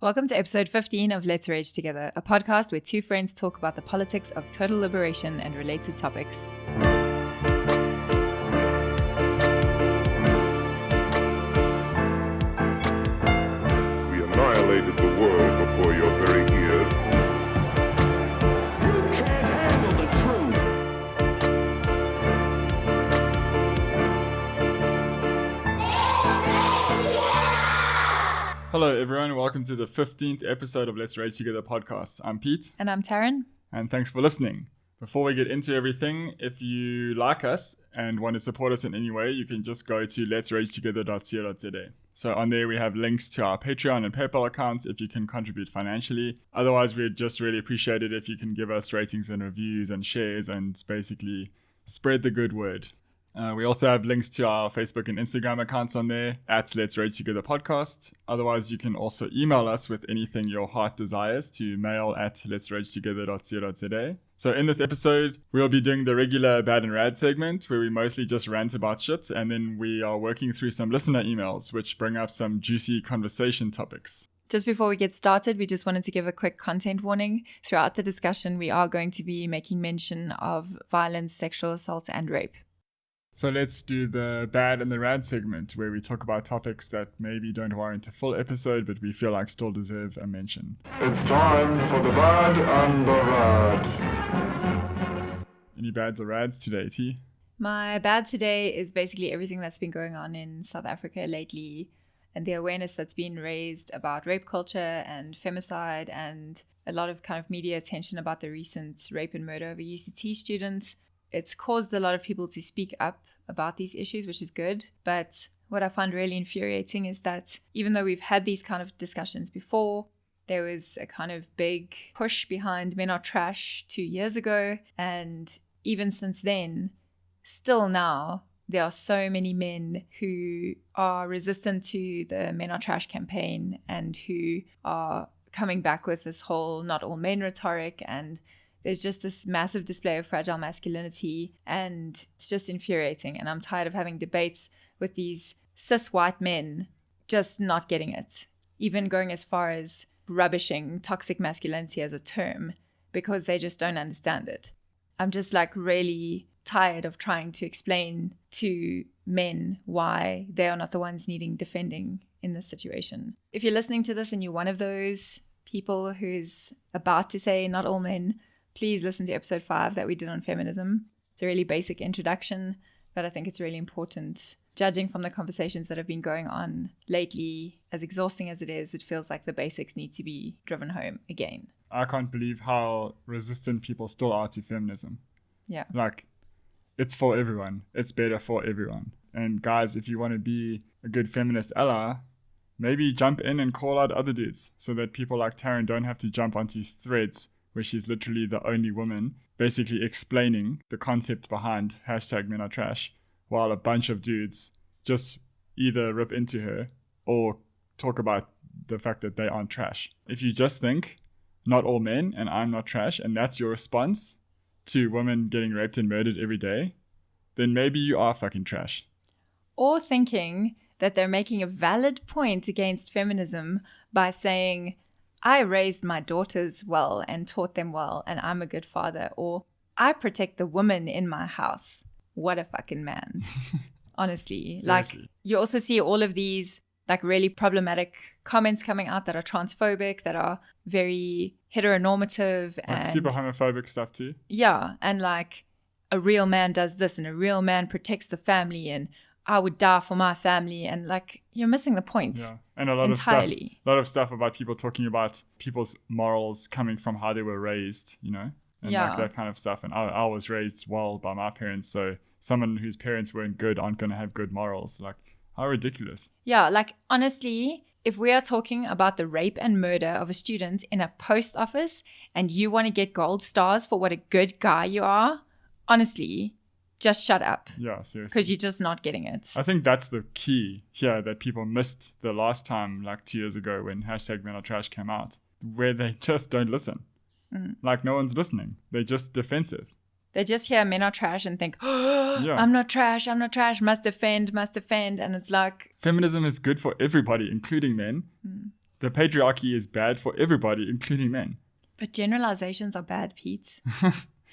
Welcome to episode 15 of Let's Rage Together, a podcast where two friends talk about the politics of total liberation and related topics. We annihilated the world before your very ears. You can't handle the truth. Hello everyone, welcome to the 15th episode of Let's Rage Together podcast. I'm Pete, And I'm Taryn. and thanks for listening. Before we get into everything, if you like us and want to support us in any way, you can just go to letsragetogether.co.za. So on there we have links to our Patreon and PayPal accounts if you can contribute financially. Otherwise, we'd just really appreciate it if you can give us ratings and reviews and shares and basically spread the good word. We also have links to our Facebook and Instagram accounts on there at Let's Rage Together Podcast. Otherwise, you can also email us with anything your heart desires to mail@letsragetogether.co.za. So in this episode, we'll be doing the regular Bad and Rad segment where we mostly just rant about shit, and then we are working through some listener emails which bring up some juicy conversation topics. Just before we get started, we just wanted to give a quick content warning. Throughout the discussion, we are going to be making mention of violence, sexual assault, and rape. So let's do the Bad and the Rad segment where we talk about topics that maybe don't warrant a full episode, but we feel like still deserve a mention. It's time for the bad and the rad. Any bads or rads today, T? My bad today is basically everything that's been going on in South Africa lately and the awareness that's been raised about rape culture and femicide and a lot of kind of media attention about the recent rape and murder of a UCT student. It's caused a lot of people to speak up about these issues, which is good. But what I find really infuriating is that even though we've had these kind of discussions before, there was a kind of big push behind Men Are Trash 2 years ago. And even since then, still now, there are so many men who are resistant to the Men Are Trash campaign and who are coming back with this whole not all men rhetoric, and there's just this massive display of fragile masculinity, and it's just infuriating. And I'm tired of having debates with these cis white men just not getting it, even going as far as rubbishing toxic masculinity as a term because they just don't understand it. I'm just like really tired of trying to explain to men why they are not the ones needing defending in this situation. If you're listening to this and you're one of those people who's about to say not all men, please listen to episode 5 that we did on feminism. It's a really basic introduction, but I think it's really important. Judging from the conversations that have been going on lately, as exhausting as it is, it feels like the basics need to be driven home again. I can't believe how resistant people still are to feminism. Yeah. Like, it's for everyone. It's better for everyone. And guys, if you want to be a good feminist ally, maybe jump in and call out other dudes so that people like Taryn don't have to jump onto threads where she's literally the only woman basically explaining the concept behind #MenAreTrash while a bunch of dudes just either rip into her or talk about the fact that they aren't trash. If you just think, not all men and I'm not trash, and that's your response to women getting raped and murdered every day, then maybe you are fucking trash. Or thinking that they're making a valid point against feminism by saying, I raised my daughters well and taught them well, and I'm a good father. Or I protect the woman in my house. What a fucking man. Honestly. Seriously. Like, you also see all of these like really problematic comments coming out that are transphobic, that are very heteronormative, Like and super homophobic stuff too. yeah, and like a real man does this and a real man protects the family and I would die for my family, and like you're missing the point. Yeah, and a lot entirely. of stuff about people talking about people's morals coming from how they were raised, you know, and Yeah. like that kind of stuff. And I was raised well by my parents, so someone whose parents weren't good aren't going to have good morals. Like, how ridiculous. Yeah, like honestly, if we are talking about the rape and murder of a student in a post office and you want to get gold stars for what a good guy you are, honestly, just shut up. Yeah, seriously. Because you're just not getting it. I think that's the key here that people missed the last time, like 2 years ago when #MenAreTrash came out, where they just don't listen. Like, no one's listening. They're just defensive. They just hear men are trash and think, oh, Yeah. I'm not trash, must defend. And it's like, Feminism is good for everybody, including men. the patriarchy is bad for everybody, including men. But generalizations are bad, Pete.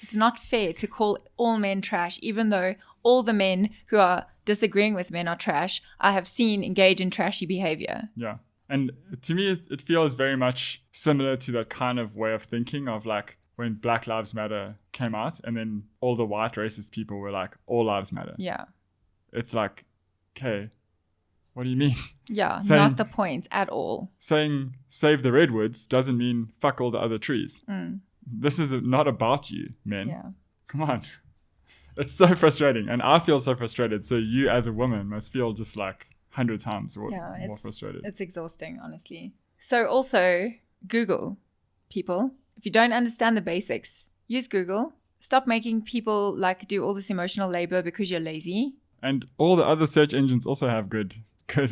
It's not fair to call all men trash, even though all the men who are disagreeing with men are trash, I have seen engage in trashy behavior. Yeah. And to me, it feels very much similar to that kind of way of thinking of like when Black Lives Matter came out and then all the white racist people were like, all lives matter. Yeah. It's like, okay, what do you mean? Yeah, Saying- not the point at all. Saying save the redwoods doesn't mean fuck all the other trees. Mm. This is not about you, men. Yeah. Come on. It's so frustrating. And I feel so frustrated. So you as a woman must feel just like 100 times more frustrated. It's exhausting, honestly. So also, Google, people. If you don't understand the basics, use Google. Stop making people like do all this emotional labor because you're lazy. And all the other search engines also have good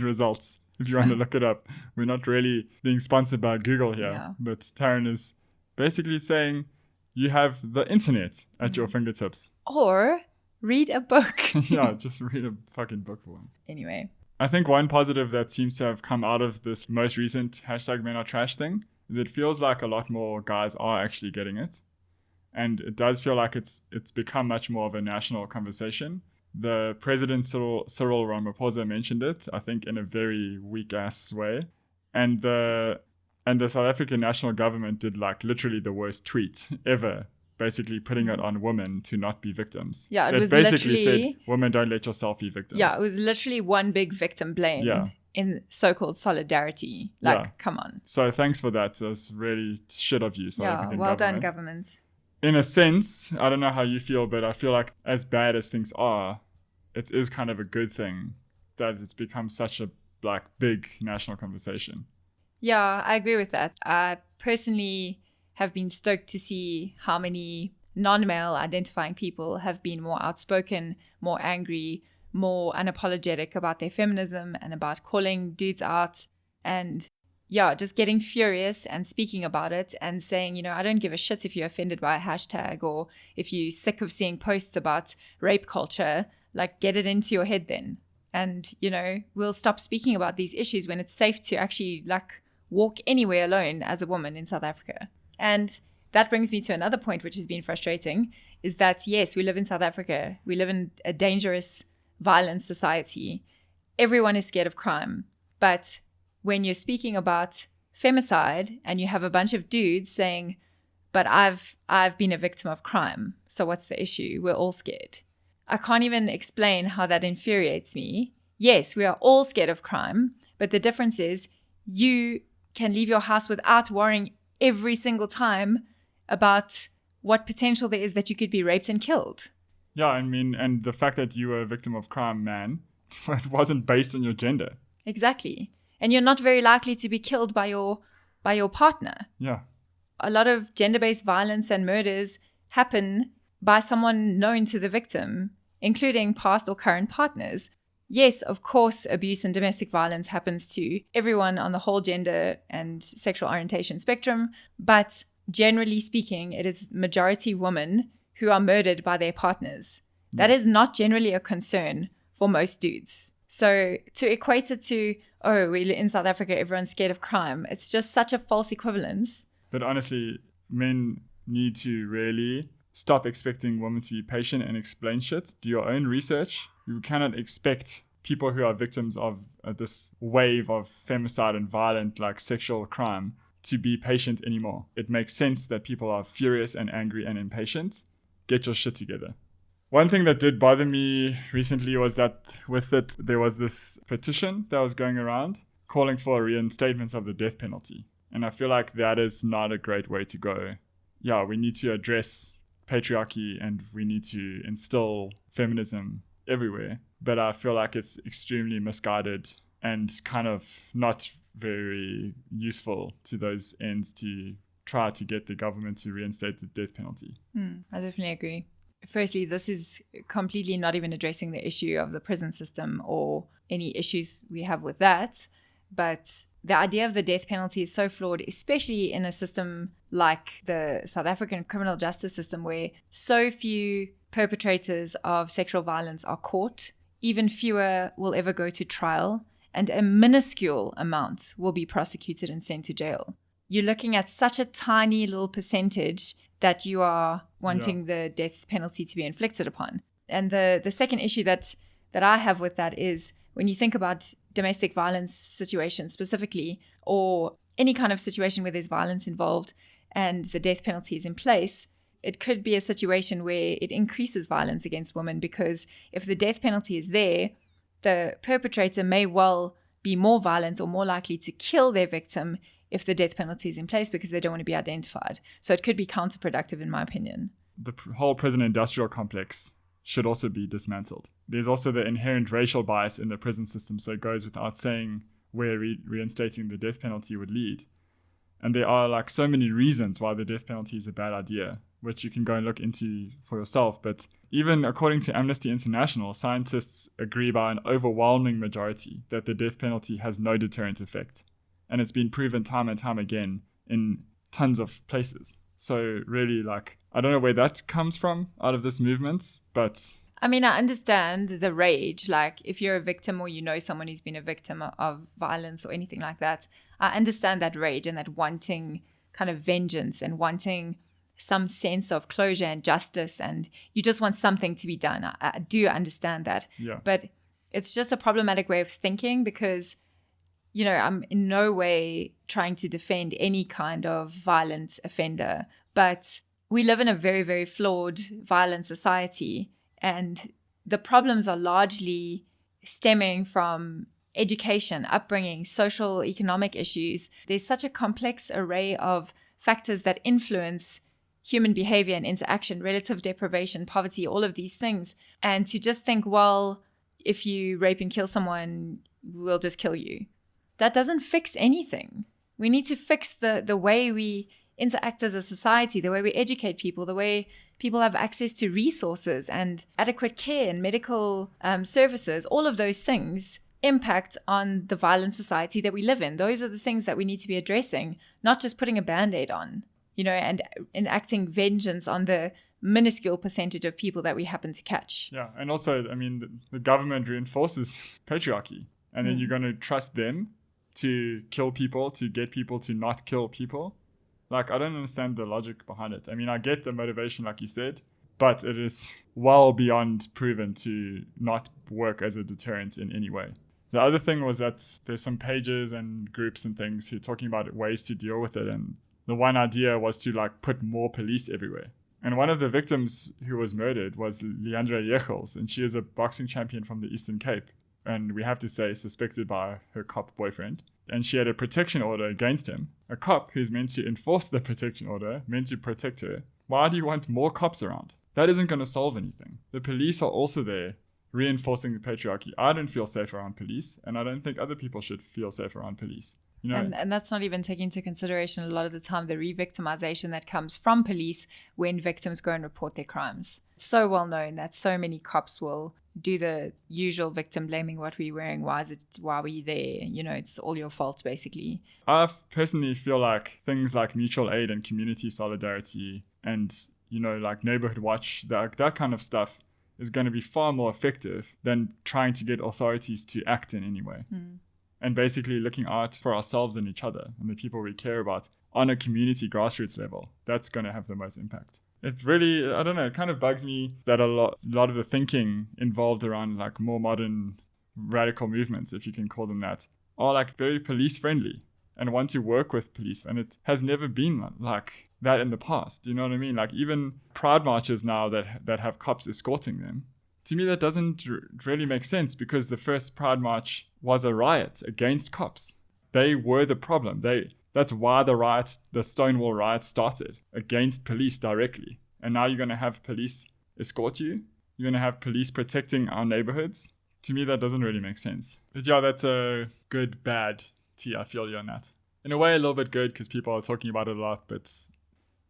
results. If you want to look it up. We're not really being sponsored by Google here. Yeah. But Taryn is basically saying you have the internet at your fingertips. Or read a book. Yeah, just read a fucking book for once. Anyway. I think one positive that seems to have come out of this most recent #MenAreTrash thing is it feels like a lot more guys are actually getting it. And it does feel like it's become much more of a national conversation. The President Cyril Ramaphosa mentioned it, I think, in a very weak-ass way. And the South African national government did like literally the worst tweet ever, basically putting it on women to not be victims. Yeah, it was basically literally said, women, don't let yourself be victims. Yeah, it was literally one big victim blame in so-called solidarity. Like, come on. So thanks for that. That's really shit of you, South African well government. done, government. In a sense, I don't know how you feel, but I feel like as bad as things are, it is kind of a good thing that it's become such a like big national conversation. Yeah, I agree with that. I personally have been stoked to see how many non-male identifying people have been more outspoken, more angry, more unapologetic about their feminism and about calling dudes out and just getting furious and speaking about it and saying, I don't give a shit if you're offended by a hashtag or if you're sick of seeing posts about rape culture, like get it into your head then. And, we'll stop speaking about these issues when it's safe to actually like walk anywhere alone as a woman in South Africa. And that brings me to another point, which has been frustrating, is that, yes, we live in South Africa. We live in a dangerous, violent society. Everyone is scared of crime. But when you're speaking about femicide and you have a bunch of dudes saying, but I've been a victim of crime, so what's the issue? We're all scared. I can't even explain how that infuriates me. Yes, we are all scared of crime, but the difference is you can leave your house without worrying every single time about what potential there is that you could be raped and killed. Yeah, I mean, and the fact that you were a victim of crime, man, it wasn't based on your gender. Exactly. And you're not very likely to be killed by your partner. Yeah. A lot of gender-based violence and murders happen by someone known to the victim, including past or current partners. Yes, of course, abuse and domestic violence happens to everyone on the whole gender and sexual orientation spectrum, but generally speaking, it is majority women who are murdered by their partners. That is not generally a concern for most dudes. So to equate it to, we're in South Africa, everyone's scared of crime, it's just such a false equivalence. But honestly, men need to really stop expecting women to be patient and explain shit. Do your own research. You cannot expect people who are victims of this wave of femicide and violent like sexual crime to be patient anymore. It makes sense that people are furious and angry and impatient. Get your shit together. One thing that did bother me recently was that with it, there was this petition that was going around calling for a reinstatement of the death penalty. And I feel like that is not a great way to go. Yeah, we need to address patriarchy and we need to instill feminism everywhere. But I feel like it's extremely misguided and kind of not very useful to those ends to try to get the government to reinstate the death penalty. I definitely agree. Firstly, this is completely not even addressing the issue of the prison system or any issues we have with that. But the idea of the death penalty is so flawed, especially in a system like the South African criminal justice system where so few perpetrators of sexual violence are caught. Even fewer will ever go to trial. and a minuscule amount will be prosecuted and sent to jail. You're looking at such a tiny little percentage that you are wanting the death penalty to be inflicted upon. And the second issue that I have with that is when you think about domestic violence situations specifically, or any kind of situation where there's violence involved and the death penalty is in place, it could be a situation where it increases violence against women, because if the death penalty is there, the perpetrator may well be more violent or more likely to kill their victim if the death penalty is in place, because they don't want to be identified. So it could be counterproductive, in my opinion. The whole prison industrial complex should also be dismantled. There's also the inherent racial bias in the prison system, so it goes without saying where reinstating the death penalty would lead. And there are like so many reasons why the death penalty is a bad idea, which you can go and look into for yourself. But even according to Amnesty International, scientists agree by an overwhelming majority that the death penalty has no deterrent effect. And it's been proven time and time again in tons of places. So really, like, I don't know where that comes from out of this movement, but... I mean, I understand the rage. Like, if you're a victim or you know someone who's been a victim of violence or anything like that, I understand that rage and that wanting kind of vengeance and wanting some sense of closure and justice, and you just want something to be done. I do understand that. Yeah. But it's just a problematic way of thinking, because, you know, I'm in no way trying to defend any kind of violent offender, but we live in a very, very flawed, violent society. And the problems are largely stemming from education, upbringing, social, economic issues. There's such a complex array of factors that influence human behavior and interaction, relative deprivation, poverty, all of these things. And to just think, well, if you rape and kill someone, we'll just kill you. That doesn't fix anything. We need to fix the way we interact as a society, the way we educate people, the way people have access to resources and adequate care and medical services. All of those things impact on the violent society that we live in. Those are the things that we need to be addressing, not just putting a Band-Aid on, you know, and enacting vengeance on the minuscule percentage of people that we happen to catch. Yeah, and also, I mean, the government reinforces patriarchy, and then you're going to trust them to kill people, to get people to not kill people. Like, I don't understand the logic behind it. I mean, I get the motivation, like you said, but it is well beyond proven to not work as a deterrent in any way. The other thing was that there's some pages and groups and things who are talking about ways to deal with it. And the one idea was to like put more police everywhere. And one of the victims who was murdered was Leandra Jechels, and she is a boxing champion from the Eastern Cape. And we have to say suspected by her cop boyfriend. And she had a protection order against him. A cop who's meant to enforce the protection order, meant to protect her. Why do you want more cops around? That isn't going to solve anything. The police are also there reinforcing the patriarchy. I don't feel safe around police, and I don't think other people should feel safe around police. You know? And that's not even taking into consideration a lot of the time the re-victimization that comes from police when victims go and report their crimes. It's so well known that so many cops will do the usual victim blaming. What were you wearing? Why were you there? You know, it's all your fault, basically. I personally feel like things like mutual aid and community solidarity and, you know, like neighborhood watch, that kind of stuff is going to be far more effective than trying to get authorities to act in any way. And basically looking out for ourselves and each other and the people we care about on a community grassroots level. That's going to have the most impact. It really, I don't know, it kind of bugs me that a lot of the thinking involved around like more modern radical movements, if you can call them that, are like very police friendly and want to work with police. And it has never been like that in the past. You know what I mean? Like even pride marches now that have cops escorting them. To me, that doesn't really make sense, because the first Pride March was a riot against cops. They were the problem. That's why the Stonewall riots started, against police directly. And now you're going to have police escort you. You're going to have police protecting our neighborhoods. To me, that doesn't really make sense. But yeah, that's a good, bad tea. I feel you on that. In a way, a little bit good because people are talking about it a lot, but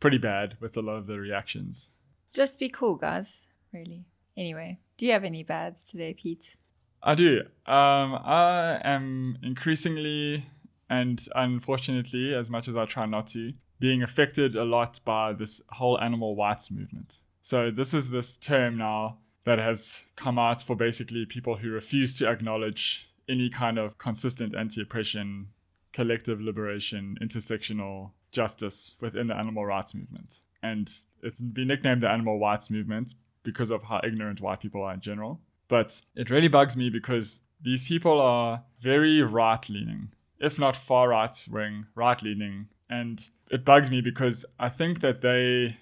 pretty bad with a lot of the reactions. Just be cool, guys. Really. Anyway, do you have any bads today, Pete? I do. I am increasingly, and unfortunately, as much as I try not to, being affected a lot by this whole animal rights movement. So this is this term now that has come out for basically people who refuse to acknowledge any kind of consistent anti-oppression, collective liberation, intersectional justice within the animal rights movement. And it's been nicknamed the animal rights movement because of how ignorant white people are in general. But it really bugs me because these people are very right-leaning, if not far right-wing, right-leaning. And it bugs me because I think that they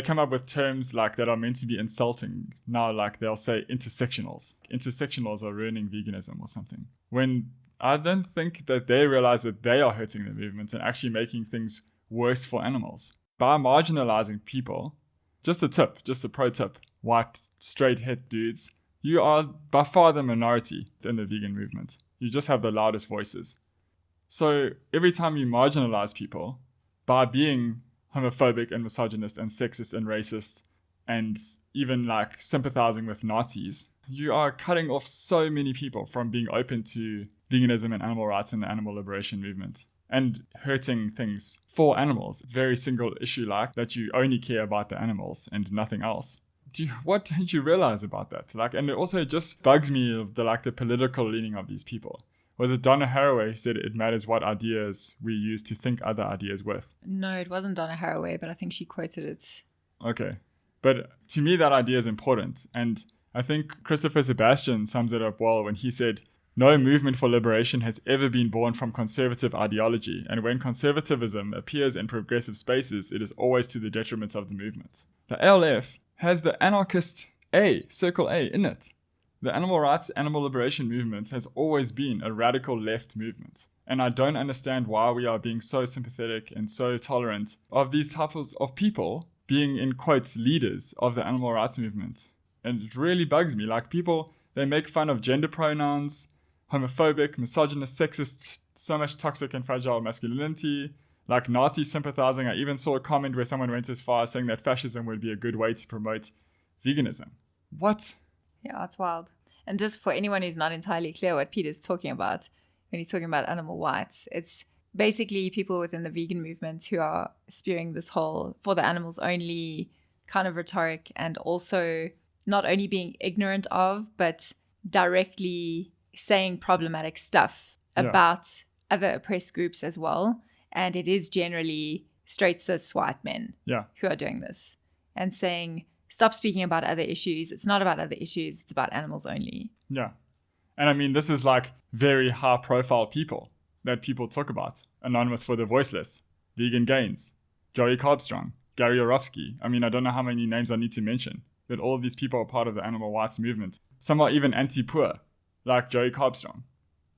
come up with terms like that are meant to be insulting. Now, like they'll say intersectionals. Intersectionals are ruining veganism or something. When I don't think that they realize that they are hurting the movement and actually making things worse for animals. By marginalizing people, just a pro tip, white, straight het dudes, you are by far the minority in the vegan movement. You just have the loudest voices. So every time you marginalize people by being homophobic and misogynist and sexist and racist and even like sympathizing with Nazis, you are cutting off so many people from being open to veganism and animal rights and the animal liberation movement and hurting things for animals. Very single issue like that you only care about the animals and nothing else. What don't you realize about that? Like, and it also just bugs me of the political leaning of these people. Was it Donna Haraway who said it matters what ideas we use to think other ideas with? No, it wasn't Donna Haraway, but I think she quoted it. Okay. But to me, that idea is important. And I think Christopher Sebastian sums it up well when he said, no movement for liberation has ever been born from conservative ideology. And when conservatism appears in progressive spaces, it is always to the detriment of the movement. The ALF has the anarchist A, circle A, in it. The animal rights, animal liberation movement has always been a radical left movement. And I don't understand why we are being so sympathetic and so tolerant of these types of people being, in quotes, leaders of the animal rights movement. And it really bugs me. Like people, they make fun of gender pronouns, homophobic, misogynist, sexist, so much toxic and fragile masculinity, like Nazi sympathizing. I even saw a comment where someone went as far as saying that fascism would be a good way to promote veganism. What? Yeah, it's wild. And just for anyone who's not entirely clear what Peter's talking about, when he's talking about animal rights, it's basically people within the vegan movement who are spewing this whole for the animals only kind of rhetoric, and also not only being ignorant of, but directly saying problematic stuff about other oppressed groups as well. And it is generally straight cis white men who are doing this and saying, stop speaking about other issues. It's not about other issues. It's about animals only. Yeah. And I mean, this is like very high profile people that people talk about. Anonymous for the Voiceless, Vegan Gains, Joey Carbstrong, Gary Yourofsky. I mean, I don't know how many names I need to mention, but all of these people are part of the animal rights movement. Some are even anti-poor, like Joey Carbstrong.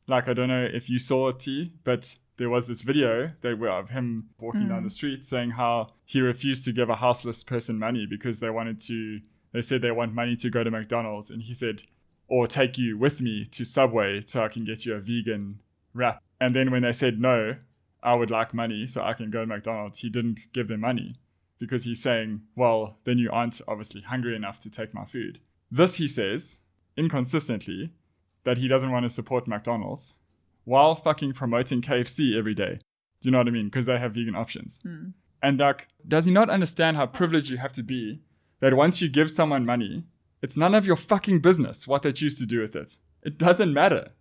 Like, I don't know if you saw T, but there was this video of him walking down the street saying how he refused to give a houseless person money because they said they want money to go to McDonald's. And he said, or take you with me to Subway so I can get you a vegan wrap. And then when they said, no, I would like money so I can go to McDonald's, he didn't give them money because he's saying, well, then you aren't obviously hungry enough to take my food. This, he says, inconsistently, that he doesn't want to support McDonald's while fucking promoting KFC every day. Do you know what I mean? Because they have vegan options. And like, does he not understand how privileged you have to be that once you give someone money, it's none of your fucking business what they choose to do with it. It doesn't matter.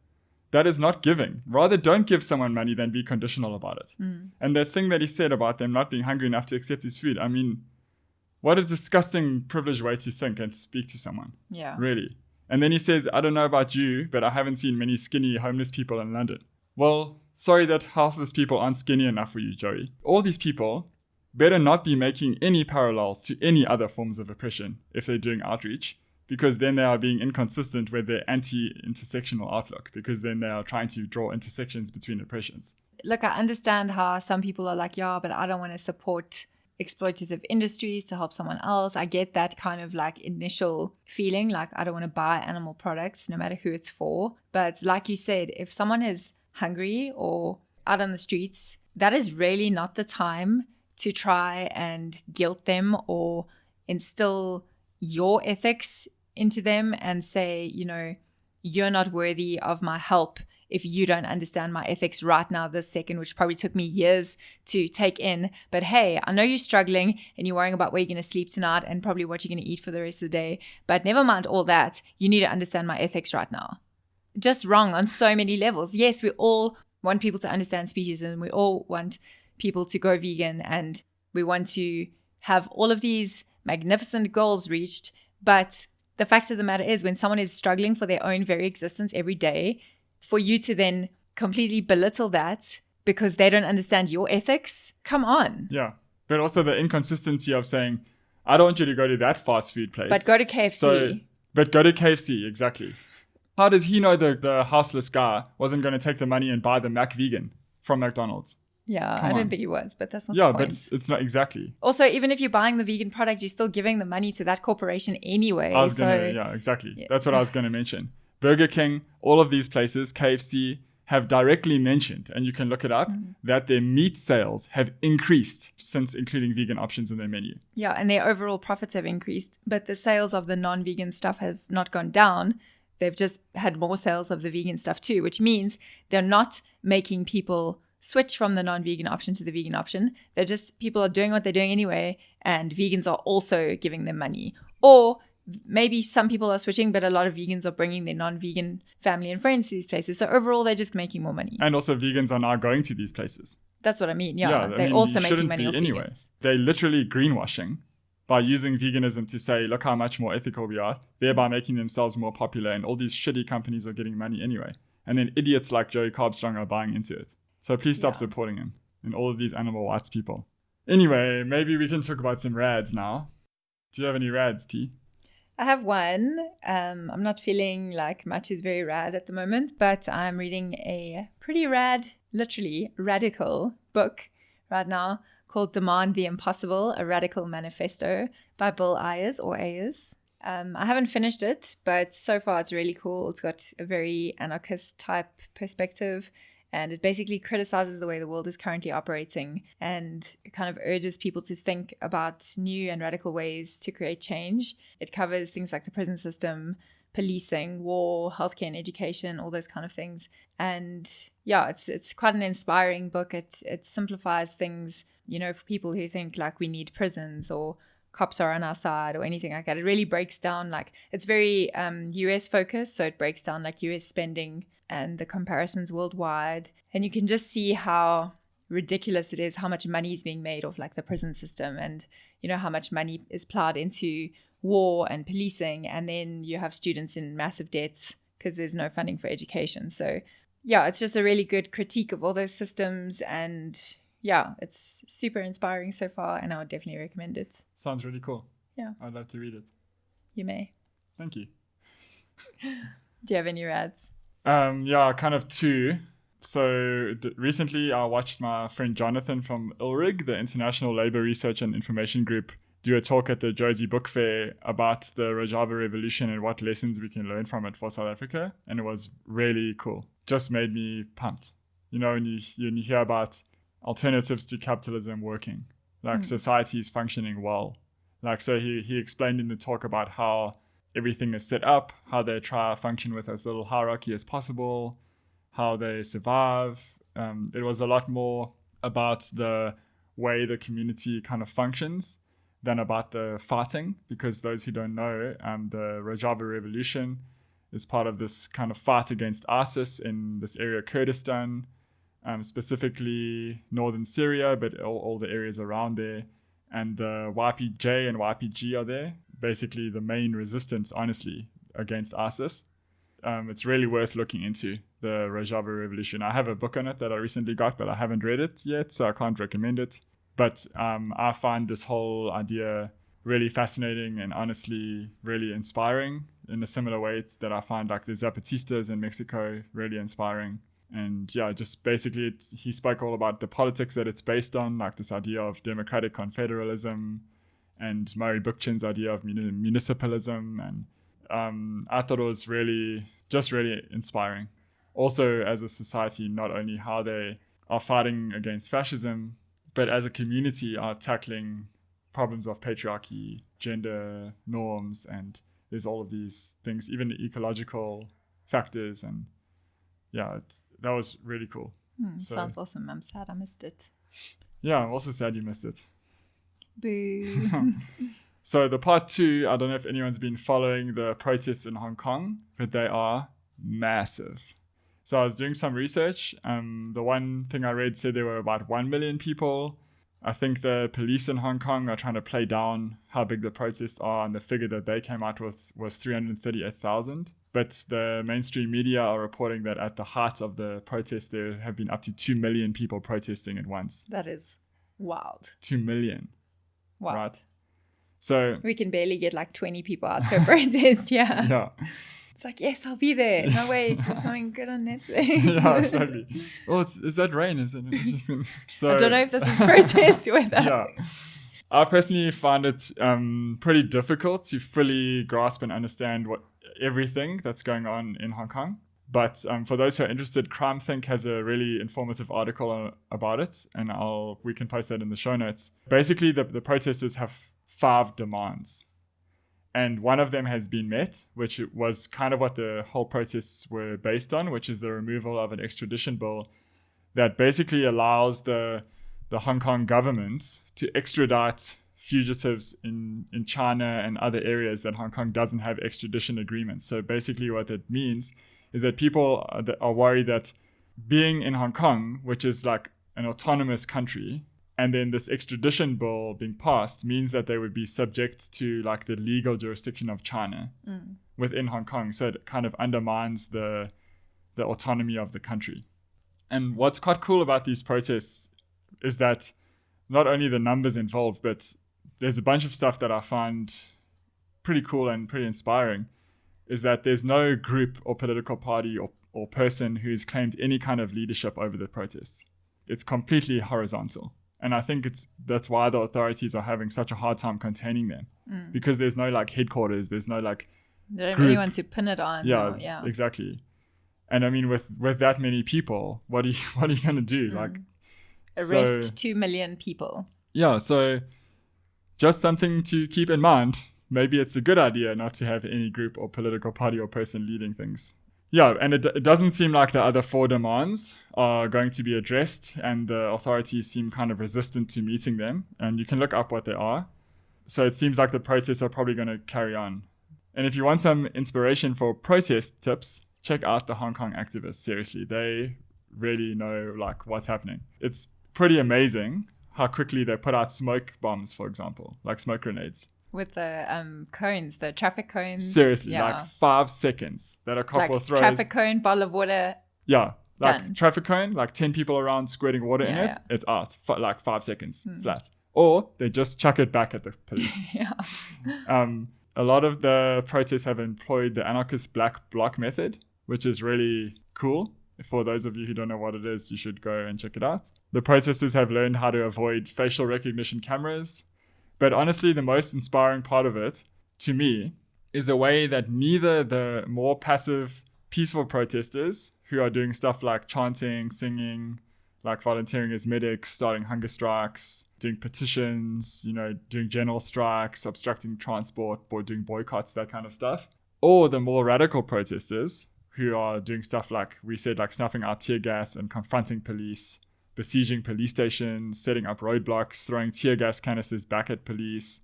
That is not giving. Rather, don't give someone money than be conditional about it. And the thing that he said about them not being hungry enough to accept his food, I mean, what a disgusting privileged way to think and speak to someone. Yeah. Really. And then he says, I don't know about you, but I haven't seen many skinny homeless people in London. Well, sorry that houseless people aren't skinny enough for you, Joey. All these people better not be making any parallels to any other forms of oppression if they're doing outreach, because then they are being inconsistent with their anti-intersectional outlook, because then they are trying to draw intersections between oppressions. Look, I understand how some people are like, yeah, but I don't want to support exploitative industries to help someone else. I get that kind of like initial feeling, like I don't want to buy animal products no matter who it's for. But like you said, if someone is hungry or out on the streets, that is really not the time to try and guilt them or instill your ethics into them and say, you know, you're not worthy of my help if you don't understand my ethics right now, this second, which probably took me years to take in. But hey, I know you're struggling and you're worrying about where you're going to sleep tonight and probably what you're going to eat for the rest of the day. But never mind all that. You need to understand my ethics right now. just wrong on so many levels. Yes, we all want people to understand speciesism. We all want people to go vegan, and we want to have all of these magnificent goals reached. But the fact of the matter is, when someone is struggling for their own very existence every day, for you to then completely belittle that because they don't understand your ethics, come on. Yeah. But also the inconsistency of saying, I don't want you to go to that fast food place. But go to KFC. But go to KFC, exactly. How does he know the houseless guy wasn't going to take the money and buy the Mac Vegan from McDonald's? Yeah, I don't think he was, but that's not the the point. but it's not exactly. Also, even if you're buying the vegan product, you're still giving the money to that corporation anyway. Exactly. Yeah. That's what I was going to mention. Burger King, all of these places, KFC, have directly mentioned, and you can look it up, that their meat sales have increased since including vegan options in their menu. Yeah, and their overall profits have increased, but the sales of the non-vegan stuff have not gone down. They've just had more sales of the vegan stuff too, which means they're not making people switch from the non-vegan option to the vegan option. They're just, people are doing what they're doing anyway, and vegans are also giving them money. Or maybe some people are switching, but a lot of vegans are bringing their non-vegan family and friends to these places. So overall, they're just making more money. And also vegans are now going to these places. That's what I mean. Yeah, they're also making money off anyway. vegans. They're literally greenwashing by using veganism to say, look how much more ethical we are, thereby making themselves more popular, and all these shitty companies are getting money anyway. And then idiots like Joey Carbstrong are buying into it. So please stop supporting him and all of these animal rights people. Anyway, maybe we can talk about some rads now. Do you have any rads, T? I have one. I'm not feeling like much is very rad at the moment, but I'm reading a pretty rad, literally radical book right now called Demand the Impossible, A Radical Manifesto by Bill Ayers or Ayers. I haven't finished it, but so far it's really cool. It's got a very anarchist type perspective, and it basically criticizes the way the world is currently operating, and it kind of urges people to think about new and radical ways to create change. It covers things like the prison system, policing, war, healthcare and education, all those kind of things. And yeah, it's quite an inspiring book. It simplifies things, you know, for people who think like we need prisons or cops are on our side or anything like that. It really breaks down, like, it's very US focused, so it breaks down like US spending and the comparisons worldwide. And you can just see how ridiculous it is, how much money is being made off like the prison system, and you know how much money is plowed into war and policing, and then you have students in massive debts because there's no funding for education. So yeah, it's just a really good critique of all those systems, and yeah, it's super inspiring so far, and I would definitely recommend it. Sounds really cool. Yeah, I'd love to read it. You may. Thank you. Do you have any rads? Yeah, kind of two. So recently I watched my friend Jonathan from ILRIG, the International Labour Research and Information Group, do a talk at the Josie Book Fair about the Rojava Revolution and what lessons we can learn from it for South Africa. And it was really cool. Just made me pumped. You know, when you hear about alternatives to capitalism working, like society is functioning well. Like, so he explained in the talk about how everything is set up, how they try to function with as little hierarchy as possible, how they survive. It was a lot more about the way the community kind of functions than about the fighting, because those who don't know, the Rojava Revolution is part of this kind of fight against ISIS in this area, Kurdistan, specifically northern Syria, but all the areas around there. And the YPJ and YPG are there, basically the main resistance, honestly, against ISIS. It's really worth looking into, the Rojava Revolution. I have a book on it that I recently got, but I haven't read it yet, so I can't recommend it. But I find this whole idea really fascinating and honestly really inspiring in a similar way that I find like the Zapatistas in Mexico really inspiring. And yeah, just basically he spoke all about the politics that it's based on, like this idea of democratic confederalism, and Murray Bookchin's idea of municipalism. And I thought it was really inspiring. Also, as a society, not only how they are fighting against fascism, but as a community are tackling problems of patriarchy, gender norms, and there's all of these things, even the ecological factors. And yeah, that was really cool. Sounds awesome. I'm sad I missed it. Yeah, I'm also sad you missed it. Boo. So the part two, I don't know if anyone's been following the protests in Hong Kong, but they are massive. So I was doing some research. The one thing I read said there were about 1 million people. I think the police in Hong Kong are trying to play down how big the protests are, and the figure that they came out with was 338,000. But the mainstream media are reporting that at the height of the protest, there have been up to 2 million people protesting at once. That is wild. 2 million. Wow. Right. So we can barely get like 20 people out to protest. Yeah. Yeah. It's like, yes, I'll be there. No, wait, there's something good on Netflix. Yeah, exactly. Oh, is that rain? Is it interesting? So I don't know if this is protest weather. Yeah. I personally find it pretty difficult to fully grasp and understand everything that's going on in Hong Kong. But for those who are interested, Crime Think has a really informative article about it, and we can post that in the show notes. Basically, the protesters have 5 demands. And one of them has been met, which was kind of what the whole protests were based on, which is the removal of an extradition bill that basically allows the Hong Kong government to extradite fugitives in China and other areas that Hong Kong doesn't have extradition agreements. So basically what that means is that people are worried that being in Hong Kong, which is like an autonomous country, and then this extradition bill being passed means that they would be subject to like the legal jurisdiction of China within Hong Kong. So it kind of undermines the autonomy of the country. And what's quite cool about these protests is that not only the numbers involved, but there's a bunch of stuff that I find pretty cool and pretty inspiring, is that there's no group or political party or person who's claimed any kind of leadership over the protests. It's completely horizontal. And I think that's why the authorities are having such a hard time containing them, because there's no like headquarters, there's no like they don't really want to pin it on. Yeah, exactly. And I mean, with that many people, what are you going to do? Like arrest 2 million people. Yeah, so just something to keep in mind. Maybe it's a good idea not to have any group or political party or person leading things. Yeah, and it doesn't seem like the other 4 demands are going to be addressed, and the authorities seem kind of resistant to meeting them. And you can look up what they are. So it seems like the protests are probably going to carry on. And if you want some inspiration for protest tips, check out the Hong Kong activists. Seriously, they really know like what's happening. It's pretty amazing how quickly they put out smoke bombs, for example, like smoke grenades. With the cones, the traffic cones. Seriously, like 5 seconds that a cop will throw. Traffic cone, bottle of water. Yeah, like done. Traffic cone, like 10 people around squirting water in it. Yeah. It's out, like 5 seconds flat. Or they just chuck it back at the police. Yeah. A lot of the protests have employed the anarchist black bloc method, which is really cool. For those of you who don't know what it is, you should go and check it out. The protesters have learned how to avoid facial recognition cameras. But honestly, the most inspiring part of it, to me, is the way that neither the more passive, peaceful protesters who are doing stuff like chanting, singing, like volunteering as medics, starting hunger strikes, doing petitions, doing general strikes, obstructing transport, or doing boycotts, that kind of stuff, or the more radical protesters who are doing stuff like we said, like snuffing out tear gas and confronting police, besieging police stations, setting up roadblocks, throwing tear gas canisters back at police,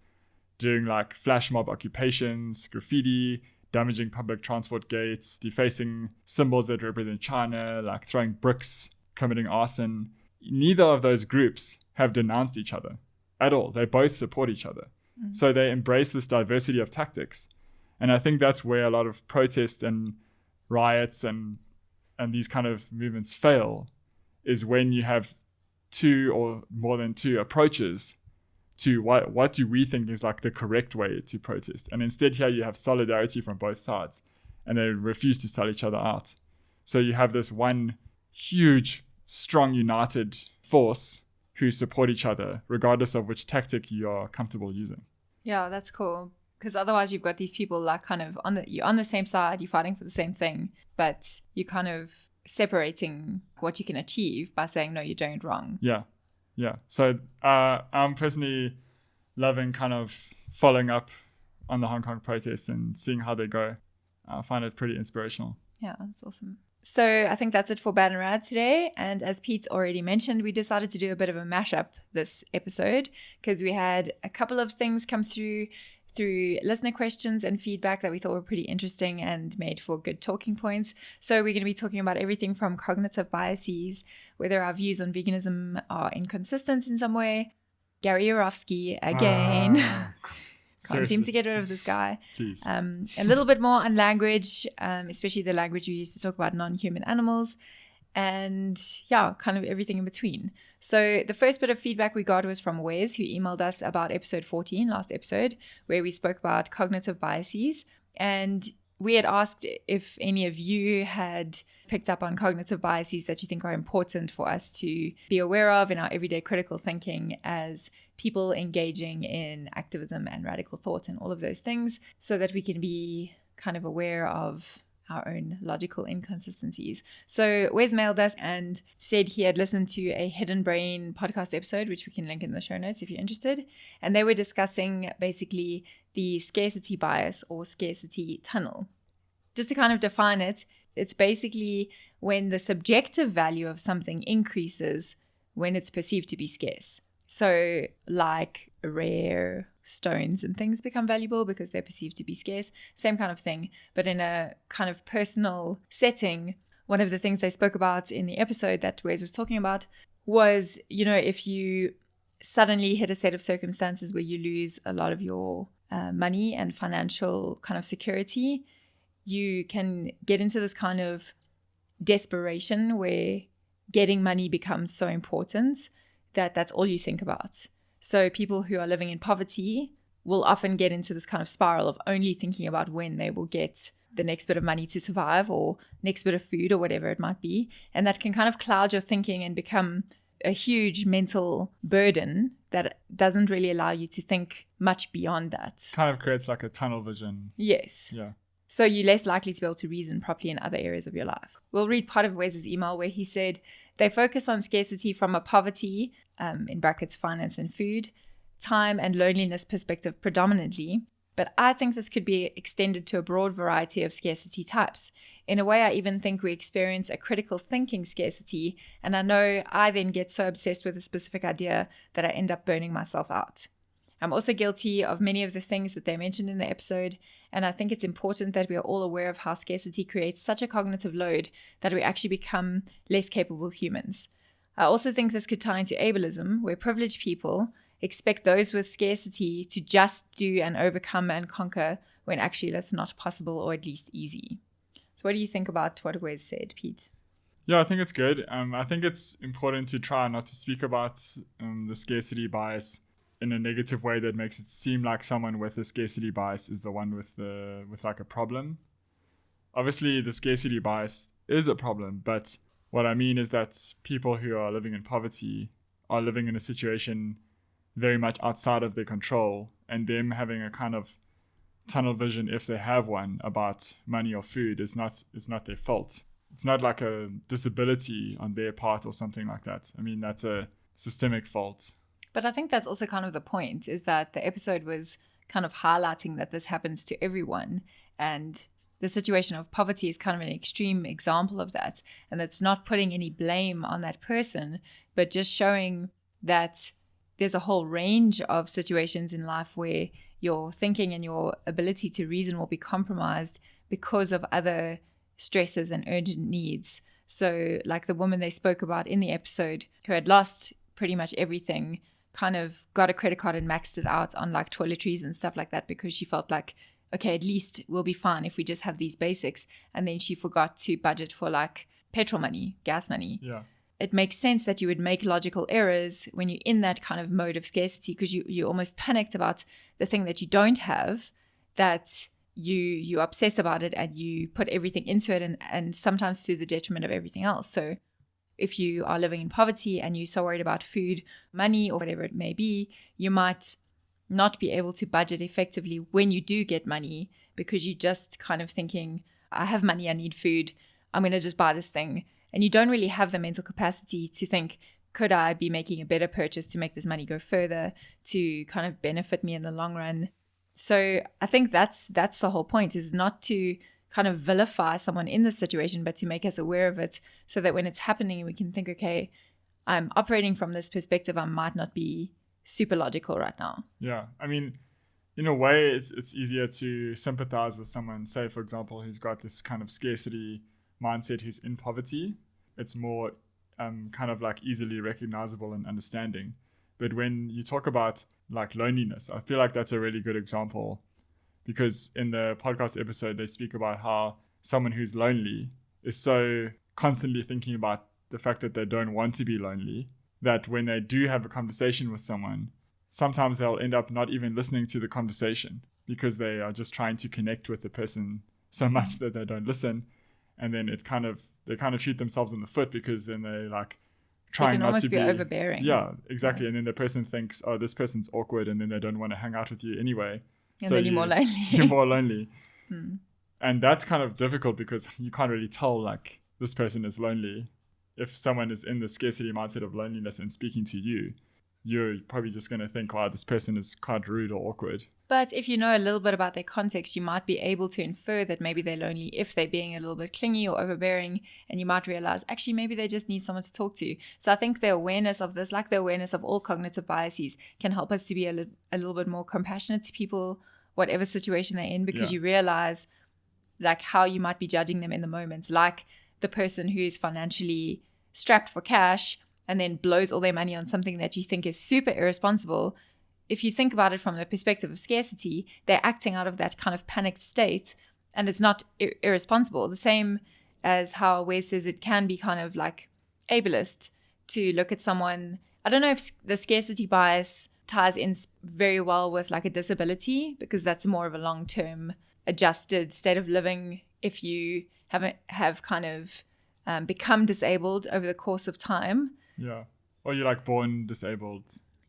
doing like flash mob occupations, graffiti, damaging public transport gates, defacing symbols that represent China, like throwing bricks, committing arson. Neither of those groups have denounced each other at all. They both support each other. So they embrace this diversity of tactics. And I think that's where a lot of protests and riots and these kind of movements fail, is when you have 2 or more than 2 approaches to what do we think is like the correct way to protest. And instead here you have solidarity from both sides, and they refuse to sell each other out. So you have this one huge, strong, united force who support each other, regardless of which tactic you are comfortable using. Yeah, that's cool. Because otherwise you've got these people like kind of you're on the same side, you're fighting for the same thing, but you kind of separating what you can achieve by saying, no, you're doing it wrong. Yeah. So I'm personally loving kind of following up on the Hong Kong protests and seeing how they go. I find it pretty inspirational. Yeah, that's awesome. So I think that's it for Bad and Rad today. And as Pete already mentioned, we decided to do a bit of a mashup this episode because we had a couple of things come through through listener questions and feedback that we thought were pretty interesting and made for good talking points. So we're going to be talking about everything from cognitive biases, whether our views on veganism are inconsistent in some way. Gary Yourofsky again. Can't seem to get rid of this guy. Please. A little bit more on language, especially the language we use to talk about non-human animals. And yeah, kind of everything in between. So the first bit of feedback we got was from Wes, who emailed us about episode 14, last episode, where we spoke about cognitive biases. And we had asked if any of you had picked up on cognitive biases that you think are important for us to be aware of in our everyday critical thinking as people engaging in activism and radical thought and all of those things, so that we can be kind of aware of our own logical inconsistencies. So Wes mailed us and said he had listened to a Hidden Brain podcast episode, which we can link in the show notes if you're interested. And they were discussing basically the scarcity bias or scarcity tunnel. Just to kind of define it, it's basically when the subjective value of something increases when it's perceived to be scarce. So like rare stones and things become valuable because they're perceived to be scarce. Same kind of thing, but in a kind of personal setting. One of the things they spoke about in the episode that Wes was talking about was, if you suddenly hit a set of circumstances where you lose a lot of your money and financial kind of security, you can get into this kind of desperation where getting money becomes so important that that's all you think about. So people who are living in poverty will often get into this kind of spiral of only thinking about when they will get the next bit of money to survive or next bit of food or whatever it might be. And that can kind of cloud your thinking and become a huge mental burden that doesn't really allow you to think much beyond that. Kind of creates like a tunnel vision. Yes. Yeah. So you're less likely to be able to reason properly in other areas of your life. We'll read part of Wes's email where he said they focus on scarcity from a poverty, in brackets finance and food, time and loneliness perspective predominantly. But I think this could be extended to a broad variety of scarcity types. In a way, I even think we experience a critical thinking scarcity, and I know I then get so obsessed with a specific idea that I end up burning myself out. I'm also guilty of many of the things that they mentioned in the episode, and I think it's important that we are all aware of how scarcity creates such a cognitive load that we actually become less capable humans. I also think this could tie into ableism, where privileged people expect those with scarcity to just do and overcome and conquer when actually that's not possible or at least easy. So what do you think about what Wes said, Pete? Yeah, I think it's good. I think it's important to try not to speak about the scarcity bias in a negative way that makes it seem like someone with a scarcity bias is the one with like a problem. Obviously, the scarcity bias is a problem, but what I mean is that people who are living in poverty are living in a situation very much outside of their control, and them having a kind of tunnel vision, if they have one, about money or food is not their fault. It's not like a disability on their part or something like that. I mean, that's a systemic fault. But I think that's also kind of the point, is that the episode was kind of highlighting that this happens to everyone. And the situation of poverty is kind of an extreme example of that. And that's not putting any blame on that person, but just showing that there's a whole range of situations in life where your thinking and your ability to reason will be compromised because of other stresses and urgent needs. So like the woman they spoke about in the episode who had lost pretty much everything, kind of got a credit card and maxed it out on like toiletries and stuff like that because she felt like, okay, at least we'll be fine if we just have these basics. And then she forgot to budget for like petrol money, gas money. Yeah. It makes sense that you would make logical errors when you're in that kind of mode of scarcity, because you almost panicked about the thing that you don't have, that you obsess about it and you put everything into it, and sometimes to the detriment of everything else. So if you are living in poverty and you're so worried about food, money, or whatever it may be, you might not be able to budget effectively when you do get money, because you're just kind of thinking, I have money, I need food, I'm going to just buy this thing. And you don't really have the mental capacity to think, could I be making a better purchase to make this money go further, to kind of benefit me in the long run? So I think that's the whole point, is not to kind of vilify someone in this situation, but to make us aware of it so that when it's happening, we can think, okay, I'm operating from this perspective. I might not be super logical right now. Yeah. I mean, in a way, it's easier to sympathize with someone, say, for example, who's got this kind of scarcity mindset, who's in poverty. It's more kind of like easily recognizable and understanding. But when you talk about like loneliness, I feel like that's a really good example, because in the podcast episode, they speak about how someone who's lonely is so constantly thinking about the fact that they don't want to be lonely, that when they do have a conversation with someone, sometimes they'll end up not even listening to the conversation because they are just trying to connect with the person so much that they don't listen. And then they kind of shoot themselves in the foot, because then they like trying not to be overbearing. Yeah, exactly. Yeah. And then the person thinks, oh, this person's awkward, and then they don't want to hang out with you anyway. And so then you're more lonely. You're more lonely. And that's kind of difficult, because you can't really tell like this person is lonely. If someone is in the scarcity mindset of loneliness and speaking to you, you're probably just going to think, wow, this person is quite rude or awkward. But if you know a little bit about their context, you might be able to infer that maybe they're lonely if they're being a little bit clingy or overbearing, and you might realize actually maybe they just need someone to talk to. So I think the awareness of this, like the awareness of all cognitive biases, can help us to be a little bit more compassionate to people, whatever situation they're in, because you realize like how you might be judging them in the moments, like the person who is financially strapped for cash and then blows all their money on something that you think is super irresponsible. If you think about it from the perspective of scarcity, they're acting out of that kind of panicked state, and it's not irresponsible. The same as how Wes says it can be kind of like ableist to look at someone. I don't know if the scarcity bias ties in very well with like a disability, because that's more of a long-term adjusted state of living if you have kind of become disabled over the course of time. Yeah. Or you're like born disabled.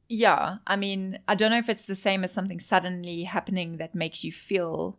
Yeah. I mean, I don't know if it's the same as something suddenly happening that makes you feel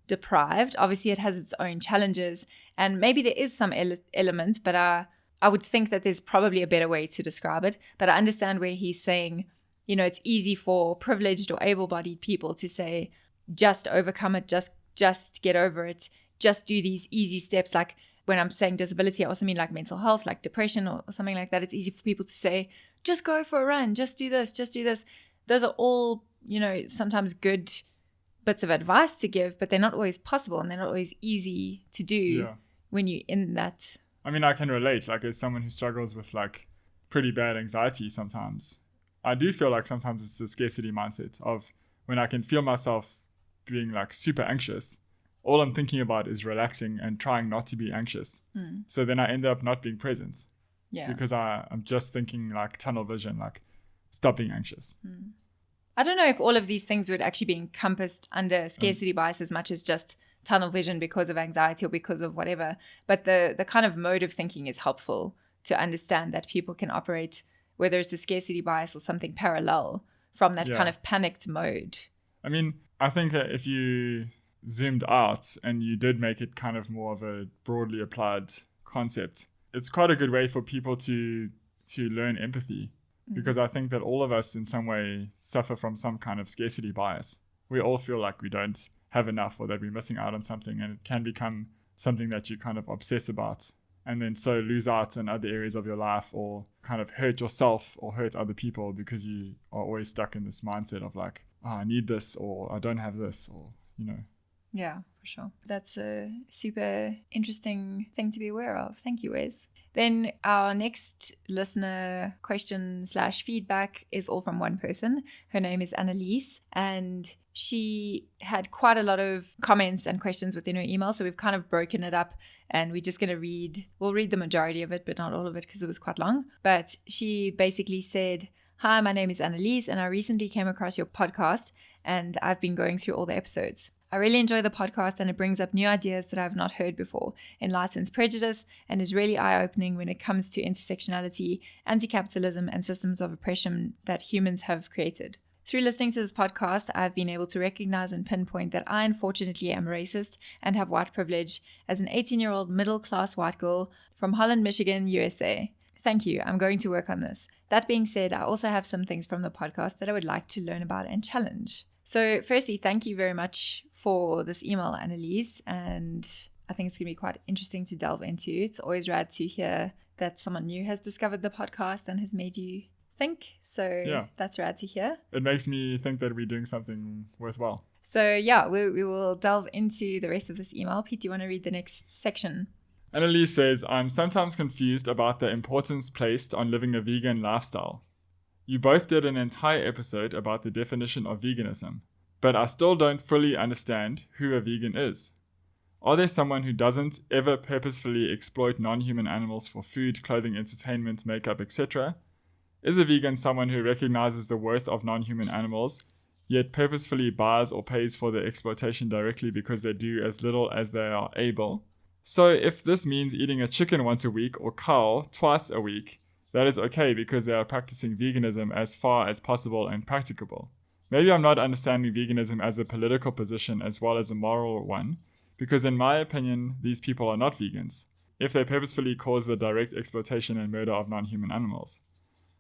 deprived. Obviously, it has its own challenges, and maybe there is some element, but I would think that there's probably a better way to describe it. But I understand where he's saying, you know, it's easy for privileged or able-bodied people to say, just overcome it, just get over it, just do these easy steps. Like when I'm saying disability, I also mean like mental health, like depression or something like that. It's easy for people to say, just go for a run, just do this, just do this. Those are all, you know, sometimes good bits of advice to give, but they're not always possible, and they're not always easy to do when you're in that. I mean, I can relate, like as someone who struggles with like pretty bad anxiety sometimes. I do feel like sometimes it's the scarcity mindset of when I can feel myself being like super anxious, all I'm thinking about is relaxing and trying not to be anxious. So then I end up not being present. Yeah. Because I'm just thinking like tunnel vision, like stop being anxious. I don't know if all of these things would actually be encompassed under scarcity bias as much as just tunnel vision because of anxiety or because of whatever. But the kind of mode of thinking is helpful to understand that people can operate, whether it's a scarcity bias or something parallel, from that kind of panicked mode. I mean, I think if you zoomed out and you did make it kind of more of a broadly applied concept, it's quite a good way for people to learn empathy, because I think that all of us in some way suffer from some kind of scarcity bias. We all feel like we don't have enough or that we're missing out on something, and it can become something that you kind of obsess about, and then so lose out in other areas of your life, or kind of hurt yourself or hurt other people because you are always stuck in this mindset of like, oh, I need this, or I don't have this, or, you know. Yeah, for sure. That's a super interesting thing to be aware of. Thank you, Wes. Then our next listener question / feedback is all from one person. Her name is Annalise, and she had quite a lot of comments and questions within her email. So we've kind of broken it up, and we're just going to we'll read the majority of it, but not all of it because it was quite long. But she basically said, "Hi, my name is Annalise, and I recently came across your podcast, and I've been going through all the episodes. I really enjoy the podcast, and it brings up new ideas that I've not heard before, enlightens prejudice, and is really eye-opening when it comes to intersectionality, anti-capitalism, and systems of oppression that humans have created. Through listening to this podcast, I've been able to recognize and pinpoint that I unfortunately am racist and have white privilege as an 18-year-old middle-class white girl from Holland, Michigan, USA. Thank you. I'm going to work on this. That being said, I also have some things from the podcast that I would like to learn about and challenge." So firstly, thank you very much for this email, Annalise, and I think it's going to be quite interesting to delve into. It's always rad to hear that someone new has discovered the podcast and has made you think. So Yeah. that's rad to hear. It makes me think that we're doing something worthwhile. So yeah, we will delve into the rest of this email. Pete, do you want to read the next section? Annalise says, I'm sometimes confused about the importance placed on living a vegan lifestyle. You both did an entire episode about the definition of veganism, but I still don't fully understand who a vegan is. Are there someone who doesn't ever purposefully exploit non-human animals for food, clothing, entertainment, makeup, etc.? Is a vegan someone who recognizes the worth of non-human animals, yet purposefully buys or pays for their exploitation directly because they do as little as they are able? So if this means eating a chicken once a week or cow twice a week, that is okay because they are practicing veganism as far as possible and practicable. Maybe I'm not understanding veganism as a political position as well as a moral one, because in my opinion, these people are not vegans, if they purposefully cause the direct exploitation and murder of non-human animals.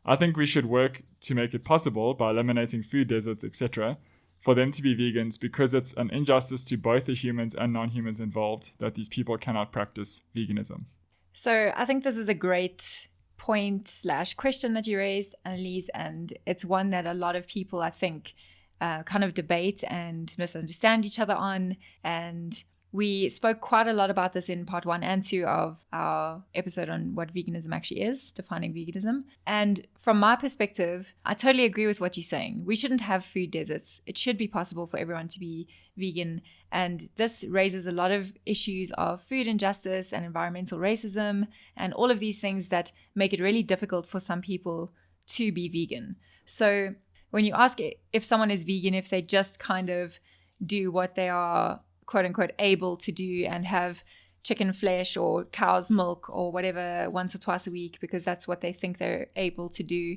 I think we should work to make it possible by eliminating food deserts, etc., for them to be vegans because it's an injustice to both the humans and non-humans involved that these people cannot practice veganism. So I think this is a great point / question that you raised, Annalise, and it's one that a lot of people, I think, kind of debate and misunderstand each other on. And we spoke quite a lot about this in part 1 and 2 of our episode on what veganism actually is, defining veganism. And from my perspective, I totally agree with what you're saying. We shouldn't have food deserts. It should be possible for everyone to be vegan. And this raises a lot of issues of food injustice and environmental racism and all of these things that make it really difficult for some people to be vegan. So when you ask if someone is vegan, if they just kind of do what they are quote unquote able to do and have chicken flesh or cow's milk or whatever once or twice a week because that's what they think they're able to do.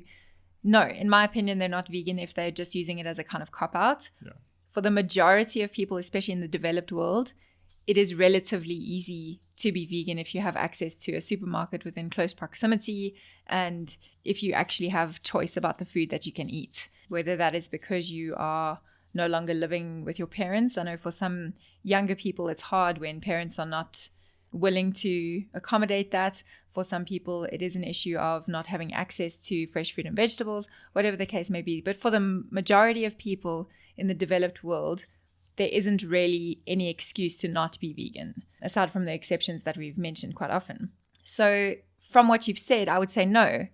No, in my opinion, they're not vegan if they're just using it as a kind of cop-out. Yeah. For the majority of people, especially in the developed world, it is relatively easy to be vegan if you have access to a supermarket within close proximity and if you actually have choice about the food that you can eat, whether that is because you are no longer living with your parents. I know for some younger people, it's hard when parents are not willing to accommodate that. For some people, it is an issue of not having access to fresh fruit and vegetables, whatever the case may be. But for the majority of people in the developed world, there isn't really any excuse to not be vegan, aside from the exceptions that we've mentioned quite often. So from what you've said, I would say no.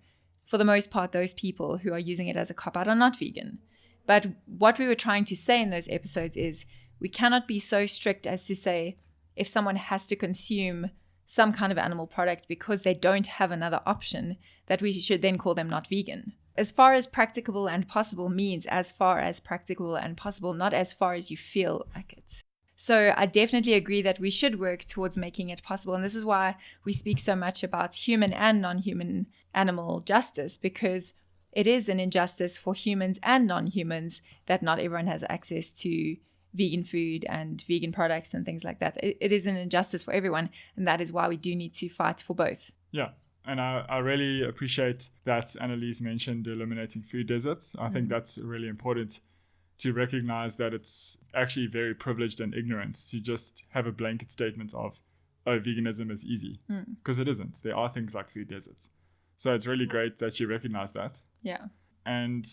For the most part, those people who are using it as a cop-out are not vegan. But what we were trying to say in those episodes is we cannot be so strict as to say if someone has to consume some kind of animal product because they don't have another option, that we should then call them not vegan. As far as practicable and possible means as far as practicable and possible, not as far as you feel like it. So I definitely agree that we should work towards making it possible. And this is why we speak so much about human and non-human animal justice, because it is an injustice for humans and non-humans that not everyone has access to vegan food and vegan products and things like that. It is an injustice for everyone, and that is why we do need to fight for both. Yeah, and I really appreciate that Annalise mentioned eliminating food deserts. I think that's really important to recognize that it's actually very privileged and ignorant to just have a blanket statement of, oh, veganism is easy, because it isn't. There are things like food deserts. So it's really great that you recognize that. Yeah. And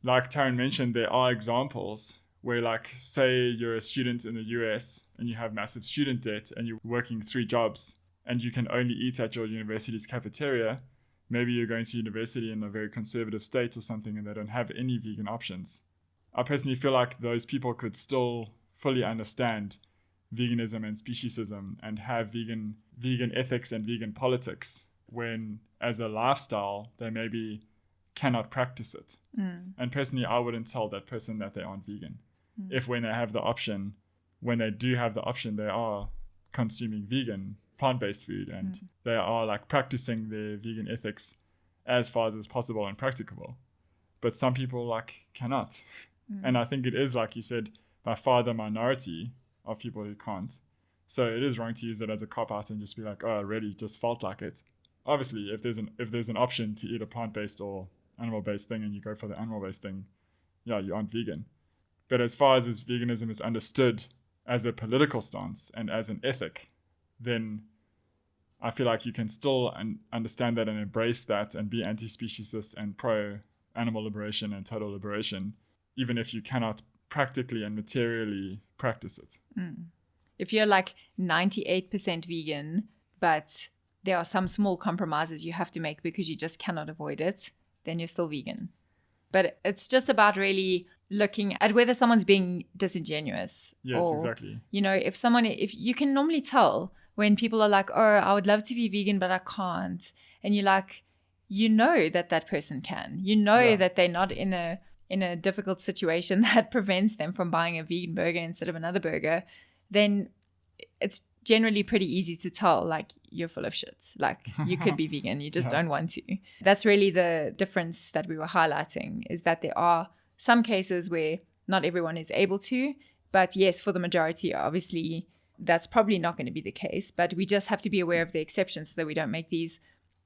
like Taryn mentioned, there are examples where, like, say you're a student in the US and you have massive student debt and you're working 3 jobs and you can only eat at your university's cafeteria. Maybe you're going to university in a very conservative state or something and they don't have any vegan options. I personally feel like those people could still fully understand veganism and speciesism and have vegan ethics and vegan politics when, as a lifestyle, they maybe cannot practice it. And personally, I wouldn't tell that person that they aren't vegan. If when they have the option, when they do have the option, they are consuming vegan, plant-based food, and they are like practicing their vegan ethics as far as possible and practicable. But some people like cannot. And I think it is, like you said, by far the minority of people who can't. So it is wrong to use it as a cop-out and just be like, oh, I really just felt like it. Obviously, if there's an option to eat a plant-based or animal-based thing and you go for the animal-based thing, yeah, you aren't vegan. But as far as veganism is understood as a political stance and as an ethic, then I feel like you can still understand that and embrace that and be anti-speciesist and pro animal liberation and total liberation, even if you cannot practically and materially practice it. If you're like 98% vegan, but there are some small compromises you have to make because you just cannot avoid it, then you're still vegan. But it's just about really looking at whether someone's being disingenuous. Yes, or, exactly. You know, if you can normally tell when people are like, oh, I would love to be vegan, but I can't. And you're like, you know that person can. You know that they're not in a difficult situation that prevents them from buying a vegan burger instead of another burger. Then it's generally pretty easy to tell, like, you're full of shit. Like, you could be vegan, you just don't want to. That's really the difference that we were highlighting, is that there are some cases where not everyone is able to. But yes, for the majority, obviously, that's probably not going to be the case. But we just have to be aware of the exceptions so that we don't make these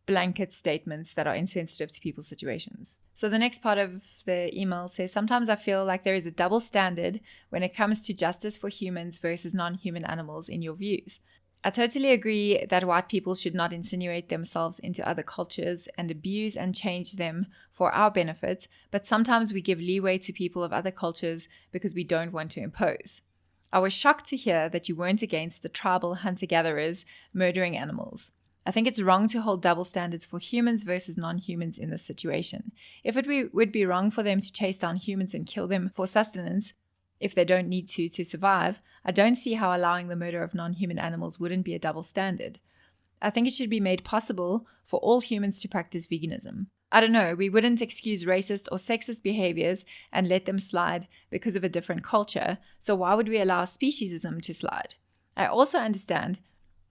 blanket statements that are insensitive to people's situations. So the next part of the email says, sometimes I feel like there is a double standard when it comes to justice for humans versus non-human animals in your views. I totally agree that white people should not insinuate themselves into other cultures and abuse and change them for our benefit, but sometimes we give leeway to people of other cultures because we don't want to impose. I was shocked to hear that you weren't against the tribal hunter-gatherers murdering animals. I think it's wrong to hold double standards for humans versus non-humans in this situation. If it would be wrong for them to chase down humans and kill them for sustenance, if they don't need to survive, I don't see how allowing the murder of non-human animals wouldn't be a double standard. I think it should be made possible for all humans to practice veganism. I don't know, we wouldn't excuse racist or sexist behaviors and let them slide because of a different culture, so why would we allow speciesism to slide? I also understand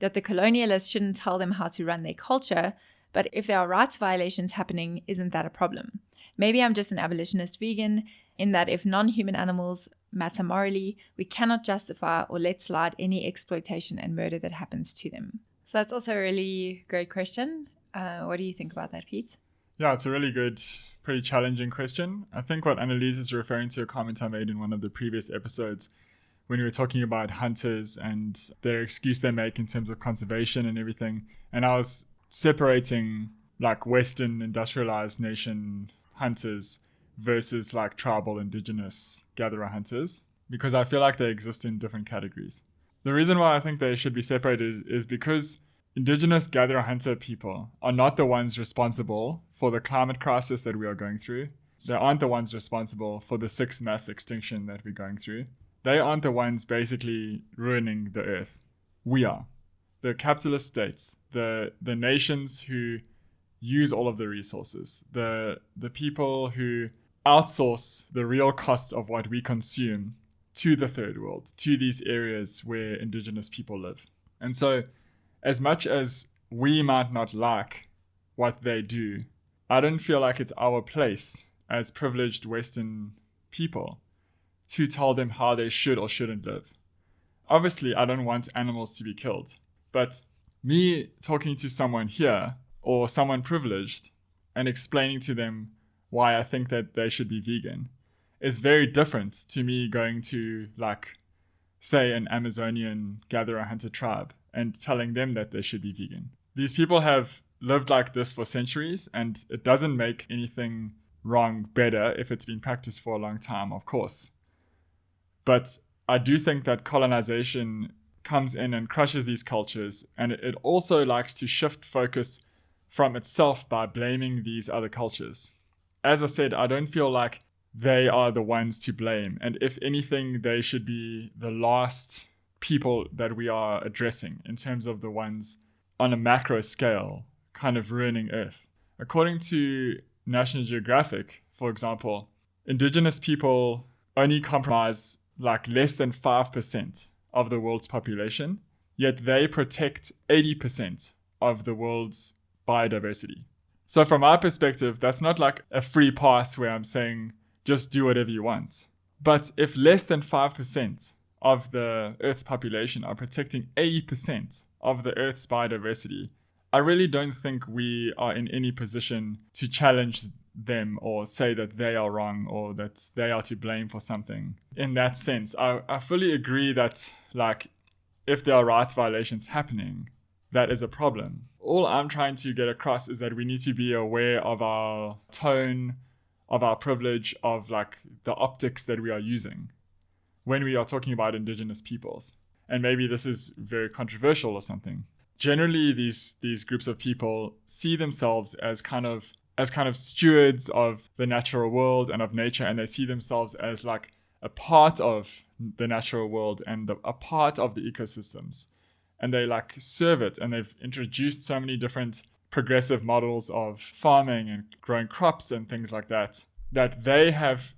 that the colonialists shouldn't tell them how to run their culture, but if there are rights violations happening, isn't that a problem? Maybe I'm just an abolitionist vegan, in that if non-human animals matter morally, we cannot justify or let slide any exploitation and murder that happens to them. So that's also a really great question. What do you think about that, Pete? Yeah, it's a really good, pretty challenging question. I think what Annalise is referring to a comment I made in one of the previous episodes when we were talking about hunters and their excuse they make in terms of conservation and everything. And I was separating like Western industrialized nation hunters versus like tribal indigenous gatherer hunters, because I feel like they exist in different categories. The reason why I think they should be separated is because indigenous gatherer hunter people are not the ones responsible for the climate crisis that we are going through. They aren't the ones responsible for the sixth mass extinction that we're going through. They aren't the ones basically ruining the earth. We are. The capitalist states, the nations who use all of the resources, the people who outsource the real costs of what we consume to the third world, to these areas where indigenous people live. And so, as much as we might not like what they do, I don't feel like it's our place as privileged Western people to tell them how they should or shouldn't live. Obviously, I don't want animals to be killed, but me talking to someone here or someone privileged and explaining to them why I think that they should be vegan is very different to me going to, like, say, an Amazonian gatherer-hunter tribe and telling them that they should be vegan. These people have lived like this for centuries, and it doesn't make anything wrong better if it's been practiced for a long time, of course. But I do think that colonization comes in and crushes these cultures, and it also likes to shift focus from itself by blaming these other cultures. As I said, I don't feel like they are the ones to blame, and if anything, they should be the last people that we are addressing in terms of the ones on a macro scale kind of ruining Earth. According to National Geographic, for example, indigenous people only comprise like less than 5% of the world's population, yet they protect 80% of the world's biodiversity. So from my perspective, that's not like a free pass where I'm saying just do whatever you want. But if less than 5% of the Earth's population are protecting 80% of the Earth's biodiversity, I really don't think we are in any position to challenge them or say that they are wrong or that they are to blame for something. In that sense, I fully agree that, like, if there are rights violations happening, that is a problem. All I'm trying to get across is that we need to be aware of our tone, of our privilege, of like the optics that we are using when we are talking about Indigenous peoples. And maybe this is very controversial or something. Generally, these groups of people see themselves as kind of stewards of the natural world and of nature, and they see themselves as like a part of the natural world and a part of the ecosystems. And they like serve it, and they've introduced so many different progressive models of farming and growing crops and things like that, that they have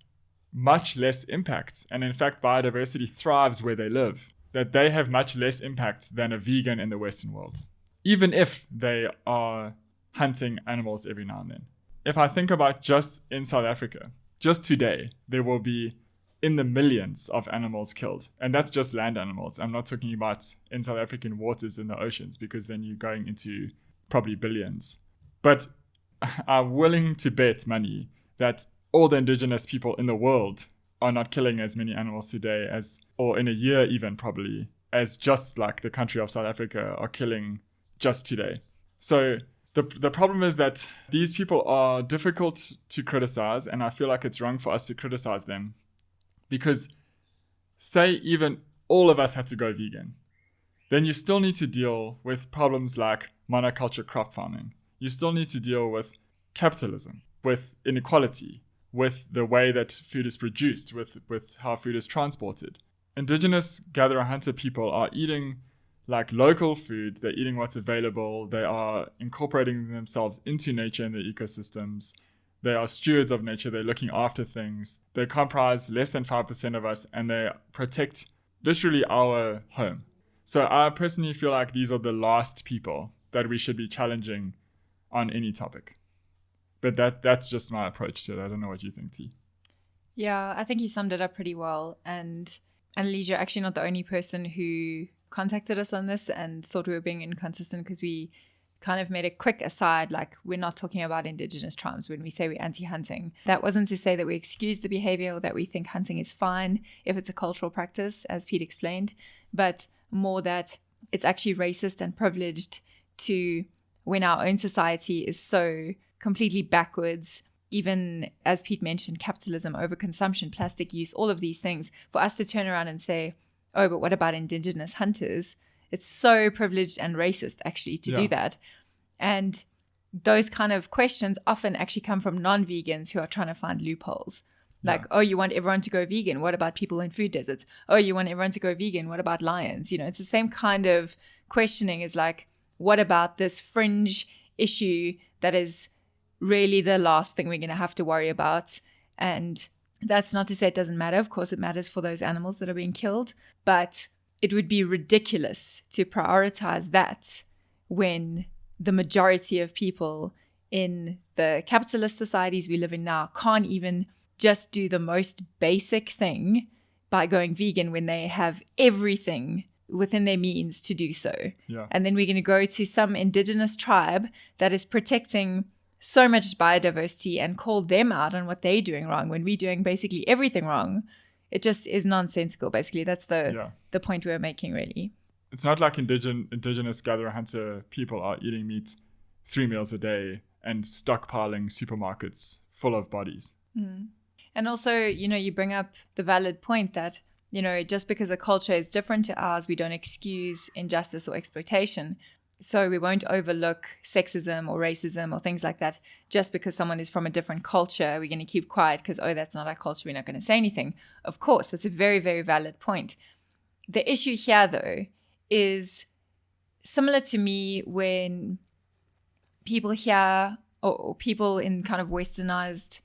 much less impact. And in fact, biodiversity thrives where they live, that they have much less impact than a vegan in the Western world, even if they are hunting animals every now and then. If I think about just in South Africa, just today, there will be in the millions of animals killed. And that's just land animals. I'm not talking about in South African waters in the oceans, because then you're going into probably billions. But I'm willing to bet money that all the Indigenous people in the world are not killing as many animals today as, or in a year even probably, as just like the country of South Africa are killing just today. So the problem is that these people are difficult to criticize, and I feel like it's wrong for us to criticize them, because say even all of us had to go vegan, then you still need to deal with problems like monoculture crop farming. You still need to deal with capitalism, with inequality, with the way that food is produced, with how food is transported. Indigenous gatherer-hunter people are eating like local food. They're eating what's available. They are incorporating themselves into nature and the ecosystems. They are stewards of nature. They're looking after things. They comprise less than 5% of us, and they protect literally our home. So I personally feel like these are the last people that we should be challenging on any topic. But that's just my approach to it. I don't know what you think, T. Yeah, I think you summed it up pretty well. And Annalise, you're actually not the only person who contacted us on this and thought we were being inconsistent, because we kind of made a quick aside, like we're not talking about Indigenous tribes when we say we're anti-hunting. That wasn't to say that we excuse the behavior or that we think hunting is fine if it's a cultural practice, as Pete explained, but more that it's actually racist and privileged to, when our own society is so completely backwards, even as Pete mentioned, capitalism, overconsumption, plastic use, all of these things, for us to turn around and say, oh, but what about Indigenous hunters? It's so privileged and racist actually to do that. And those kind of questions often actually come from non-vegans who are trying to find loopholes. Like, oh, you want everyone to go vegan? What about people in food deserts? Oh, you want everyone to go vegan? What about lions? You know, it's the same kind of questioning is like, what about this fringe issue that is really the last thing we're going to have to worry about? And that's not to say it doesn't matter. Of course, it matters for those animals that are being killed. But it would be ridiculous to prioritize that when the majority of people in the capitalist societies we live in now can't even just do the most basic thing by going vegan when they have everything within their means to do so. Yeah. And then we're going to go to some indigenous tribe that is protecting so much biodiversity and call them out on what they're doing wrong when we're doing basically everything wrong. It just is nonsensical, basically. That's the point we're making, really. It's not like indigenous gatherer-hunter people are eating meat 3 meals a day and stockpiling supermarkets full of bodies. Mm. And also, you know, you bring up the valid point that, you know, just because a culture is different to ours, we don't excuse injustice or exploitation. So we won't overlook sexism or racism or things like that just because someone is from a different culture. We're going to keep quiet because, oh, that's not our culture. We're not going to say anything. Of course, that's a very, very valid point. The issue here, though, is similar to me when people here or people in kind of westernized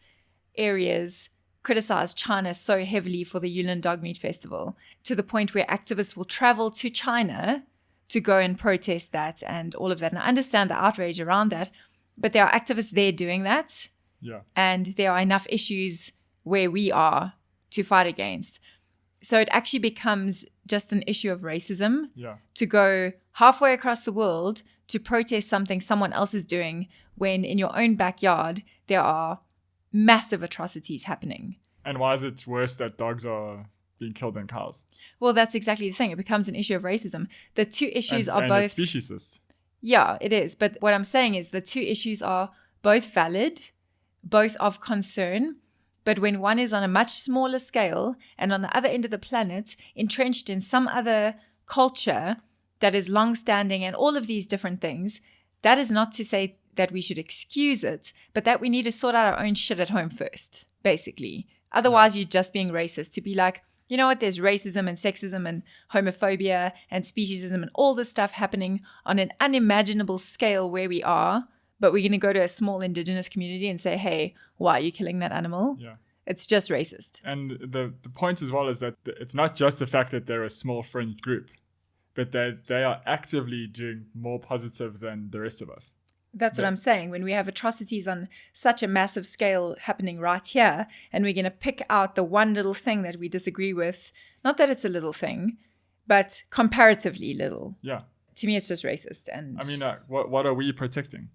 areas criticize China so heavily for the Yulin Dog Meat Festival, to the point where activists will travel to China to go and protest that and all of that. And I understand the outrage around that, but there are activists there doing that. Yeah. And there are enough issues where we are to fight against. So it actually becomes just an issue of racism to go halfway across the world to protest something someone else is doing when in your own backyard there are massive atrocities happening. And why is it worse that dogs are being killed than cows? Well, that's exactly the thing. It becomes an issue of racism. The two issues are and both... it's speciesist. Yeah, it is. But what I'm saying is the two issues are both valid, both of concern, but when one is on a much smaller scale and on the other end of the planet, entrenched in some other culture that is long-standing and all of these different things, that is not to say that we should excuse it, but that we need to sort out our own shit at home first, basically. Otherwise, you're just being racist. To be like, you know what, there's racism and sexism and homophobia and speciesism and all this stuff happening on an unimaginable scale where we are, but we're going to go to a small indigenous community and say, hey, why are you killing that animal? Yeah. It's just racist. And the point as well is that it's not just the fact that they're a small fringe group, but that they are actively doing more positive than the rest of us. That's what I'm saying. When we have atrocities on such a massive scale happening right here, and we're going to pick out the one little thing that we disagree with, not that it's a little thing, but comparatively little. Yeah. To me, it's just racist. And I mean, what are we protecting?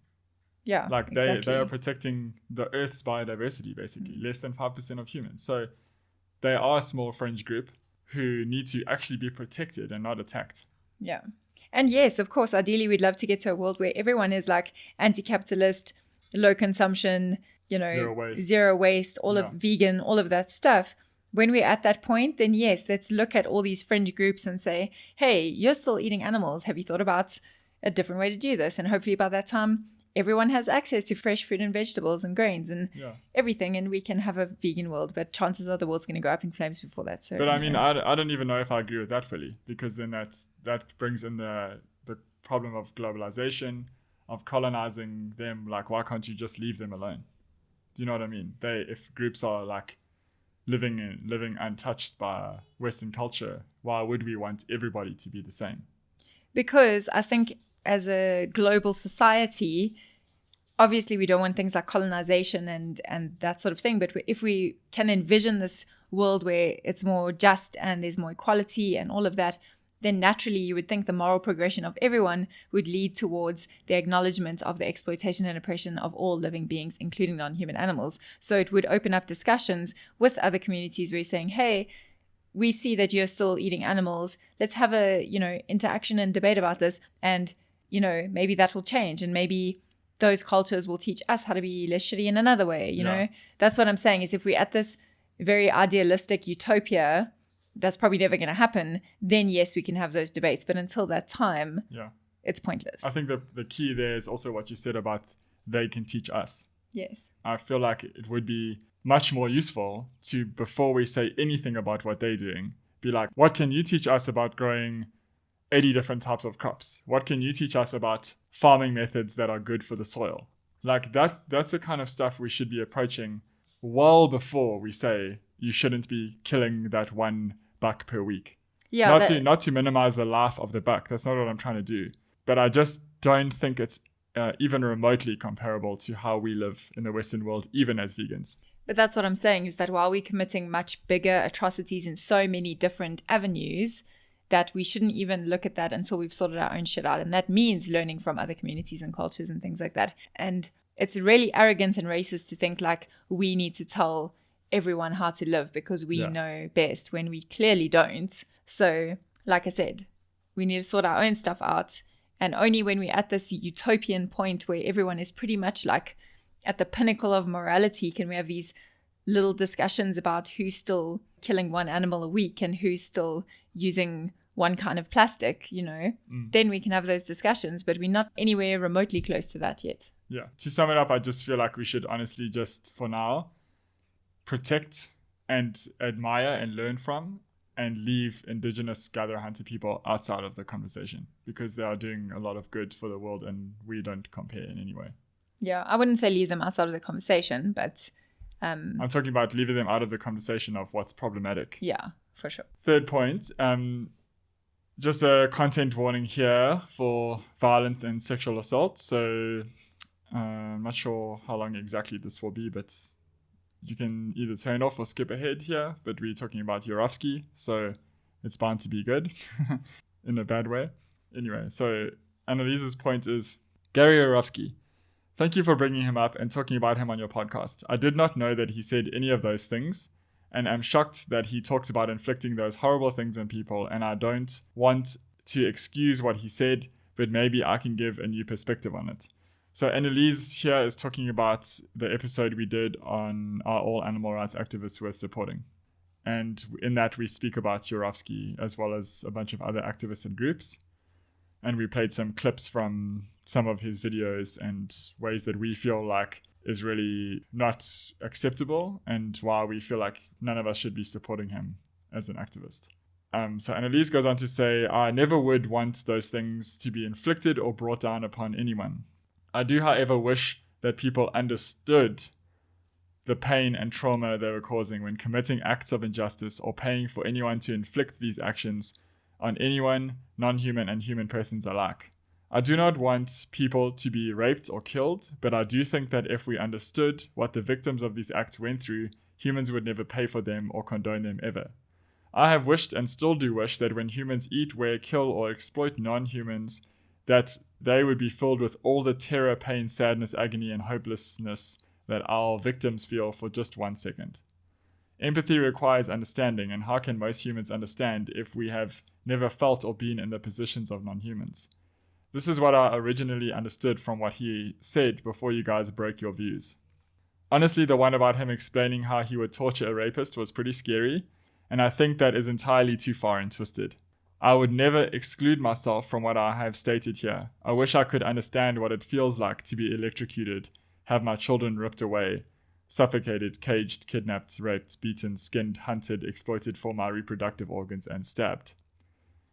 Yeah, like exactly. they are protecting the Earth's biodiversity, basically, less than 5% of humans. So they are a small fringe group who need to actually be protected and not attacked. Yeah. And yes, of course, ideally, we'd love to get to a world where everyone is like anti-capitalist, low consumption, zero waste, all of vegan, all of that stuff. When we're at that point, then yes, let's look at all these fringe groups and say, hey, you're still eating animals. Have you thought about a different way to do this? And hopefully by that time, everyone has access to fresh fruit and vegetables and grains and everything, and we can have a vegan world. But chances are the world's going to go up in flames before that. So, but I mean, I don't even know if I agree with that fully, because then that brings in the problem of globalization, of colonizing them. Like, why can't you just leave them alone? Do you know what I mean? If groups are like living untouched by Western culture, why would we want everybody to be the same? Because I think as a global society, obviously we don't want things like colonization and that sort of thing. But if we can envision this world where it's more just and there's more equality and all of that, then naturally you would think the moral progression of everyone would lead towards the acknowledgement of the exploitation and oppression of all living beings, including non-human animals. So it would open up discussions with other communities where you're saying, hey, we see that you're still eating animals. Let's have a, interaction and debate about this. And, maybe that will change. And maybe those cultures will teach us how to be less shitty in another way. You know, that's what I'm saying is if we're at this very idealistic utopia, that's probably never going to happen, then yes, we can have those debates. But until that time, it's pointless. I think the key there is also what you said about they can teach us. Yes. I feel like it would be much more useful to, before we say anything about what they're doing, be like, what can you teach us about growing 80 different types of crops? What can you teach us about farming methods that are good for the soil? Like that's the kind of stuff we should be approaching well before we say you shouldn't be killing that one buck per week. Yeah. Not to minimize the life of the buck. That's not what I'm trying to do. But I just don't think it's even remotely comparable to how we live in the Western world, even as vegans. But that's what I'm saying is that while we're committing much bigger atrocities in so many different avenues, that we shouldn't even look at that until we've sorted our own shit out. And that means learning from other communities and cultures and things like that. And it's really arrogant and racist to think like we need to tell everyone how to live because we know best when we clearly don't. So, like I said, we need to sort our own stuff out. And only when we're at this utopian point where everyone is pretty much like at the pinnacle of morality can we have these little discussions about who's still killing one animal a week and who's still using one kind of plastic, then we can have those discussions, but we're not anywhere remotely close to that yet. Yeah. To sum it up, I just feel like we should honestly just, for now, protect and admire and learn from and leave indigenous gatherer-hunter people outside of the conversation because they are doing a lot of good for the world and we don't compare in any way. Yeah, I wouldn't say leave them outside of the conversation, but... I'm talking about leaving them out of the conversation of what's problematic. Yeah, for sure. Third point, just a content warning here for violence and sexual assault. So I'm not sure how long exactly this will be, but you can either turn off or skip ahead here. But we're talking about Yourofsky, so it's bound to be good in a bad way. Anyway, so Annalise's point is, Gary Yourofsky, thank you for bringing him up and talking about him on your podcast. I did not know that he said any of those things, and I'm shocked that he talks about inflicting those horrible things on people, and I don't want to excuse what he said, but maybe I can give a new perspective on it. So Annalise here is talking about the episode we did on Are All Animal Rights Activists Worth Supporting? And in that we speak about Yourofsky as well as a bunch of other activists and groups. And we played some clips from some of his videos and ways that we feel like is really not acceptable and why we feel like none of us should be supporting him as an activist. So Annalise goes on to say, I never would want those things to be inflicted or brought down upon anyone. I do, however, wish that people understood the pain and trauma they were causing when committing acts of injustice or paying for anyone to inflict these actions on anyone, non-human and human persons alike. I do not want people to be raped or killed, but I do think that if we understood what the victims of these acts went through, humans would never pay for them or condone them ever. I have wished and still do wish that when humans eat, wear, kill, or exploit non-humans, that they would be filled with all the terror, pain, sadness, agony, and hopelessness that our victims feel for just 1 second. Empathy requires understanding, and how can most humans understand if we have never felt or been in the positions of non-humans? This is what I originally understood from what he said before you guys broke your views. Honestly, the one about him explaining how he would torture a rapist was pretty scary, and I think that is entirely too far and twisted. I would never exclude myself from what I have stated here. I wish I could understand what it feels like to be electrocuted, have my children ripped away, suffocated, caged, kidnapped, raped, beaten, skinned, hunted, exploited for my reproductive organs, and stabbed.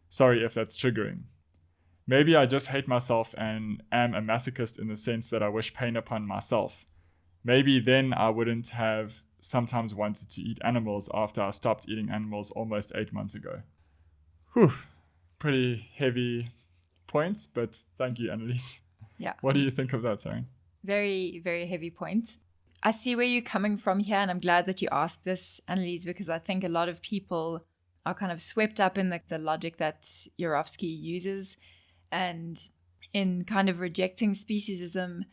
Sorry if that's triggering. Maybe I just hate myself and am a masochist in the sense that I wish pain upon myself. Maybe then I wouldn't have sometimes wanted to eat animals after I stopped eating animals almost 8 months ago. Whew, pretty heavy points, but thank you, Annalise. Yeah. What do you think of that, Taryn? Very, very heavy point. I see where you're coming from here, and I'm glad that you asked this, Annalise, because I think a lot of people are kind of swept up in the logic that Yourofsky uses and in kind of rejecting speciesism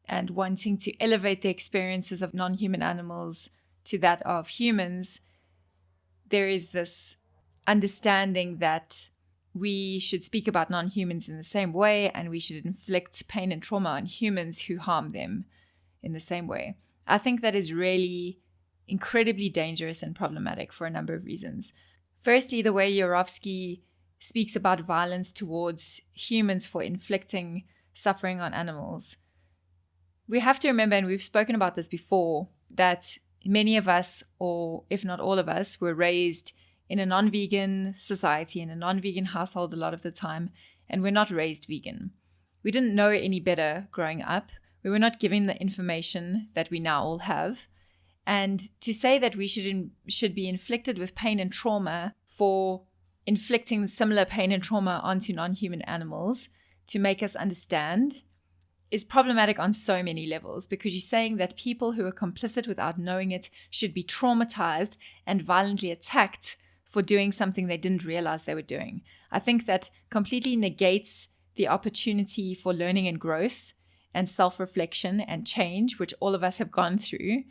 and wanting to elevate the experiences of non-human animals to that of humans. There is this understanding that we should speak about non-humans in the same way, and we should inflict pain and trauma on humans who harm them in the same way. I think that is really incredibly dangerous and problematic for a number of reasons. Firstly, the way Yourofsky speaks about violence towards humans for inflicting suffering on animals. We have to remember, and we've spoken about this before, that many of us, or if not all of us, were raised in a non-vegan society, in a non-vegan household a lot of the time, and we're not raised vegan. We didn't know any better growing up. We were not given the information that we now all have. And to say that we should be inflicted with pain and trauma for inflicting similar pain and trauma onto non-human animals to make us understand is problematic on so many levels, because you're saying that people who are complicit without knowing it should be traumatized and violently attacked for doing something they didn't realize they were doing. I think that completely negates the opportunity for learning and growth and self-reflection and change, which all of us have gone through.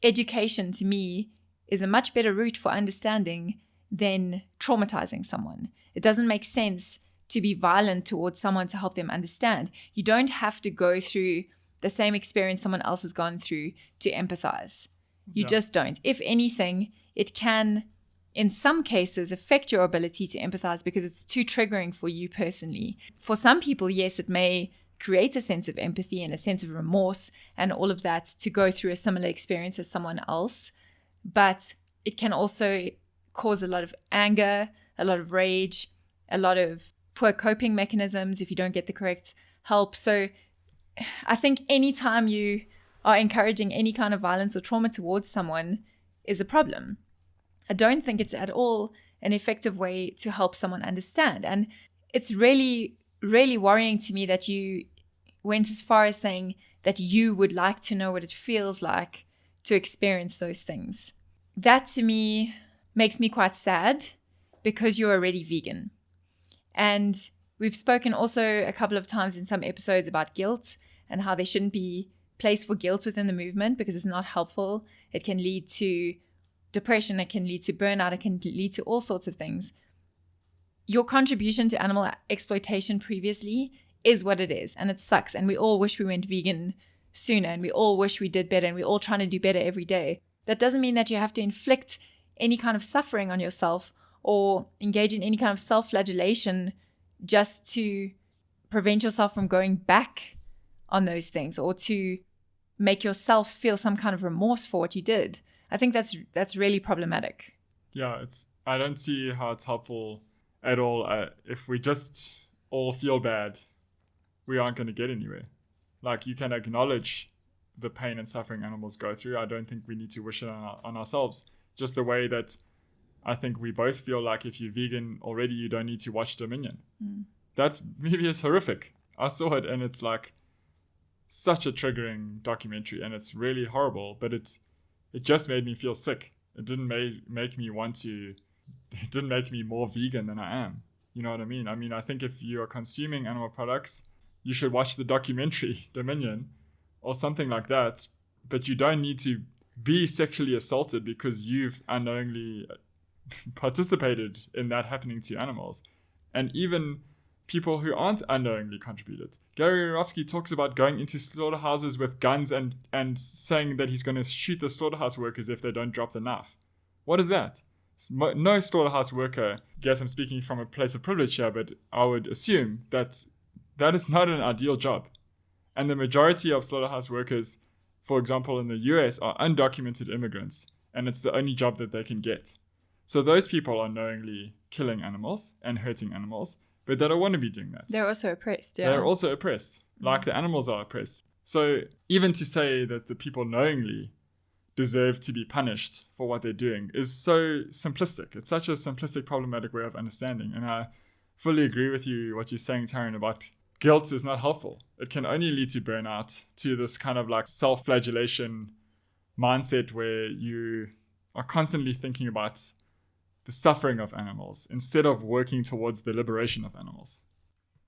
Education, to me, is a much better route for understanding than traumatizing someone. It doesn't make sense to be violent towards someone to help them understand. You don't have to go through the same experience someone else has gone through to empathize. You just don't. If anything, it can, in some cases, affect your ability to empathize because it's too triggering for you personally. For some people, yes, it may create a sense of empathy and a sense of remorse and all of that to go through a similar experience as someone else. But it can also cause a lot of anger, a lot of rage, a lot of poor coping mechanisms if you don't get the correct help. So I think anytime you are encouraging any kind of violence or trauma towards someone is a problem. I don't think it's at all an effective way to help someone understand. And it's really, really worrying to me that you went as far as saying that you would like to know what it feels like to experience those things. That to me makes me quite sad because you're already vegan. And we've spoken also a couple of times in some episodes about guilt and how there shouldn't be place for guilt within the movement because it's not helpful. It can lead to depression, it can lead to burnout, it can lead to all sorts of things. Your contribution to animal exploitation previously is what it is, and it sucks, and we all wish we went vegan sooner, and we all wish we did better, and we're all trying to do better every day. That doesn't mean that you have to inflict any kind of suffering on yourself or engage in any kind of self-flagellation just to prevent yourself from going back on those things, or to make yourself feel some kind of remorse for what you did. I think that's really problematic. Yeah, I don't see how it's helpful at all. If we just all feel bad, we aren't going to get anywhere. Like, you can acknowledge the pain and suffering animals go through. I don't think we need to wish it on ourselves. Just the way that I think we both feel like if you're vegan already, you don't need to watch Dominion. That movie is horrific. I saw it, and it's like such a triggering documentary, and it's really horrible, but it just made me feel sick. It didn't make me want to, it didn't make me more vegan than I am. You know what I mean? I mean, I think if you are consuming animal products, you should watch the documentary Dominion or something like that, but you don't need to be sexually assaulted because you've unknowingly participated in that happening to animals. And even people who aren't unknowingly contributed. Gary Yourofsky talks about going into slaughterhouses with guns and saying that he's going to shoot the slaughterhouse workers if they don't drop the knife. What is that? No slaughterhouse worker, guess I'm speaking from a place of privilege here, but I would assume that that is not an ideal job. And the majority of slaughterhouse workers, for example, in the US, are undocumented immigrants, and it's the only job that they can get. So those people are knowingly killing animals and hurting animals, but they don't want to be doing that. They're also oppressed, yeah. They're also oppressed, like the animals are oppressed. So even to say that the people knowingly deserve to be punished for what they're doing is so simplistic. It's such a simplistic, problematic way of understanding. And I fully agree with you, what you're saying, Taryn, about guilt is not helpful. It can only lead to burnout, to this kind of like self-flagellation mindset where you are constantly thinking about the suffering of animals instead of working towards the liberation of animals.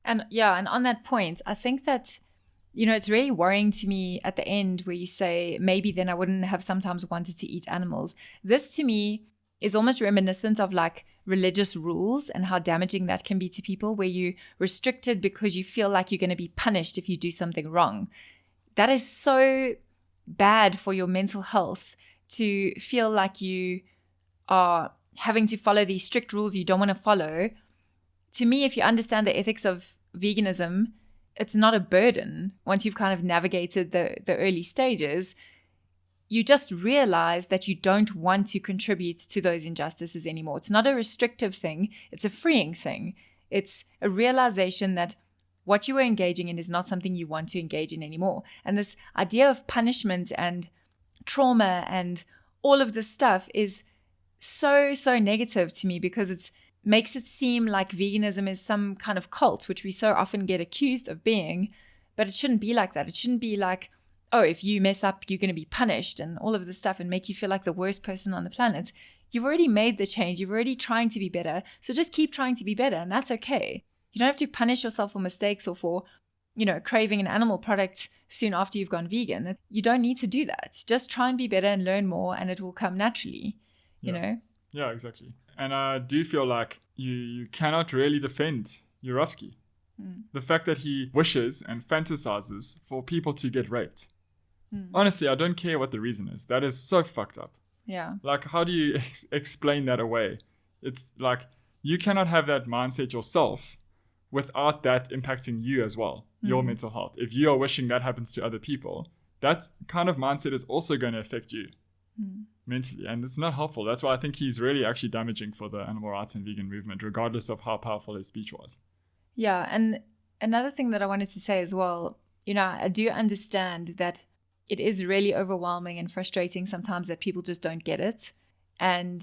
And yeah, and on that point, I think that, you know, it's really worrying to me at the end where you say, maybe then I wouldn't have sometimes wanted to eat animals. This to me is almost reminiscent of like religious rules and how damaging that can be to people, where you restricted because you feel like you're going to be punished if you do something wrong. That is so bad for your mental health, to feel like you are having to follow these strict rules you don't want to follow. To me, if you understand the ethics of veganism, it's not a burden. Once you've kind of navigated the early stages, you just realize that you don't want to contribute to those injustices anymore. It's not a restrictive thing. It's a freeing thing. It's a realization that what you were engaging in is not something you want to engage in anymore. And this idea of punishment and trauma and all of this stuff is so negative to me, because it makes it seem like veganism is some kind of cult, which we so often get accused of being. But it shouldn't be like that. It shouldn't be like, oh, if you mess up, you're going to be punished and all of this stuff and make you feel like the worst person on the planet. You've already made the change. You're already trying to be better. So just keep trying to be better, and that's okay. You don't have to punish yourself for mistakes or for, you know, craving an animal product soon after you've gone vegan. You don't need to do that. Just try and be better and learn more, and it will come naturally, you know? Yeah, exactly. And I do feel like you cannot really defend Yourofsky. The fact that he wishes and fantasizes for people to get raped. Honestly, I don't care what the reason is. That is so fucked up. Yeah. Like, how do you explain that away? It's like, you cannot have that mindset yourself without that impacting you as well, your mental health. If you are wishing that happens to other people, that kind of mindset is also going to affect you mentally, and it's not helpful. That's why I think he's really actually damaging for the animal rights and vegan movement, regardless of how powerful his speech was. Yeah, and another thing that I wanted to say as well, you know, I do understand that it is really overwhelming and frustrating sometimes that people just don't get it. And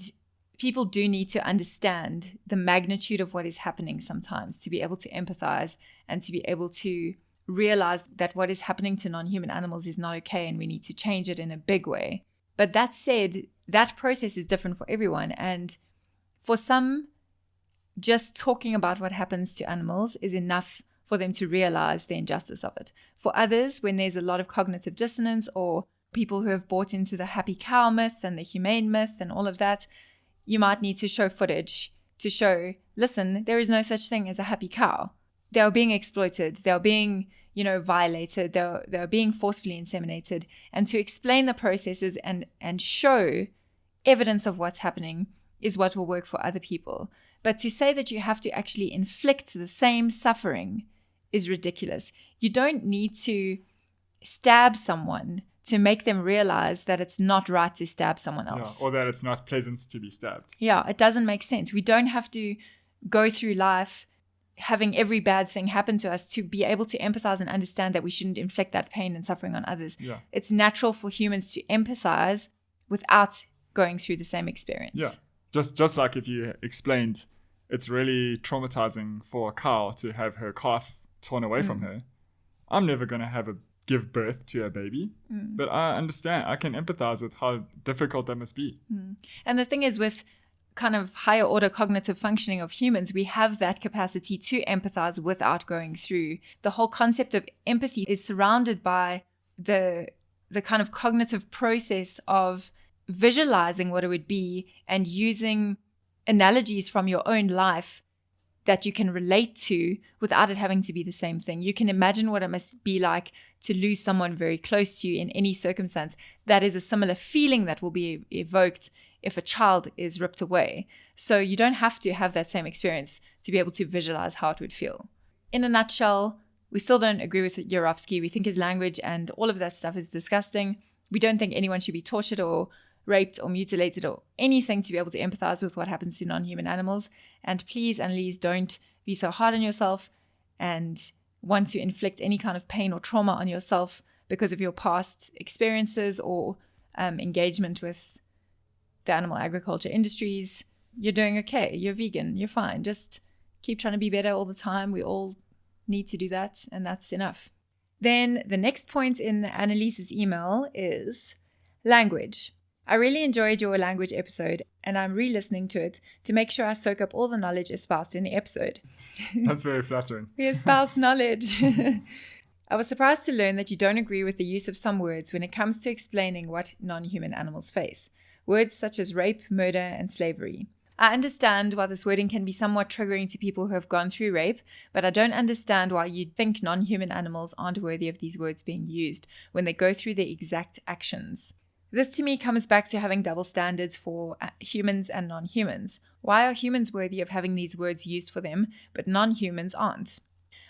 people do need to understand the magnitude of what is happening sometimes to be able to empathize and to be able to realize that what is happening to non-human animals is not okay, and we need to change it in a big way. But that said, that process is different for everyone. And for some, just talking about what happens to animals is enough for them to realize the injustice of it. For others, when there's a lot of cognitive dissonance, or people who have bought into the happy cow myth and the humane myth and all of that, you might need to show footage to show, listen, there is no such thing as a happy cow. They are being exploited. They are being, violated. They're being forcefully inseminated. And to explain the processes and show evidence of what's happening is what will work for other people. But to say that you have to actually inflict the same suffering is ridiculous. You don't need to stab someone to make them realize that it's not right to stab someone else. Yeah, or that it's not pleasant to be stabbed. Yeah, it doesn't make sense. We don't have to go through life having every bad thing happen to us to be able to empathize and understand that we shouldn't inflict that pain and suffering on others. Yeah. It's natural for humans to empathize without going through the same experience. Yeah. Just like if you explained it's really traumatizing for a cow to have her calf torn away from her. I'm never going to give birth to a baby, but I understand. I can empathize with how difficult that must be. And the thing is, with kind of higher order cognitive functioning of humans, we have that capacity to empathize without going through. The whole concept of empathy is surrounded by the kind of cognitive process of visualizing what it would be and using analogies from your own life that you can relate to without it having to be the same thing. You can imagine what it must be like to lose someone very close to you in any circumstance. That is a similar feeling that will be evoked if a child is ripped away. So you don't have to have that same experience to be able to visualize how it would feel. In a nutshell, we still don't agree with Yourofsky. We think his language and all of that stuff is disgusting. We don't think anyone should be tortured or raped or mutilated or anything to be able to empathize with what happens to non-human animals. And please, Annelies, don't be so hard on yourself and want to inflict any kind of pain or trauma on yourself because of your past experiences or engagement with the animal agriculture industries. You're doing okay. You're vegan. You're fine. Just keep trying to be better all the time. We all need to do that, and that's enough. Then the next point in Annelies's email is language. I really enjoyed your language episode, and I'm re-listening to it to make sure I soak up all the knowledge espoused in the episode. That's very flattering. We espouse knowledge. I was surprised to learn that you don't agree with the use of some words when it comes to explaining what non-human animals face. Words such as rape, murder, and slavery. I understand why this wording can be somewhat triggering to people who have gone through rape, but I don't understand why you'd think non-human animals aren't worthy of these words being used when they go through the exact actions. This to me comes back to having double standards for humans and non-humans. Why are humans worthy of having these words used for them, but non-humans aren't?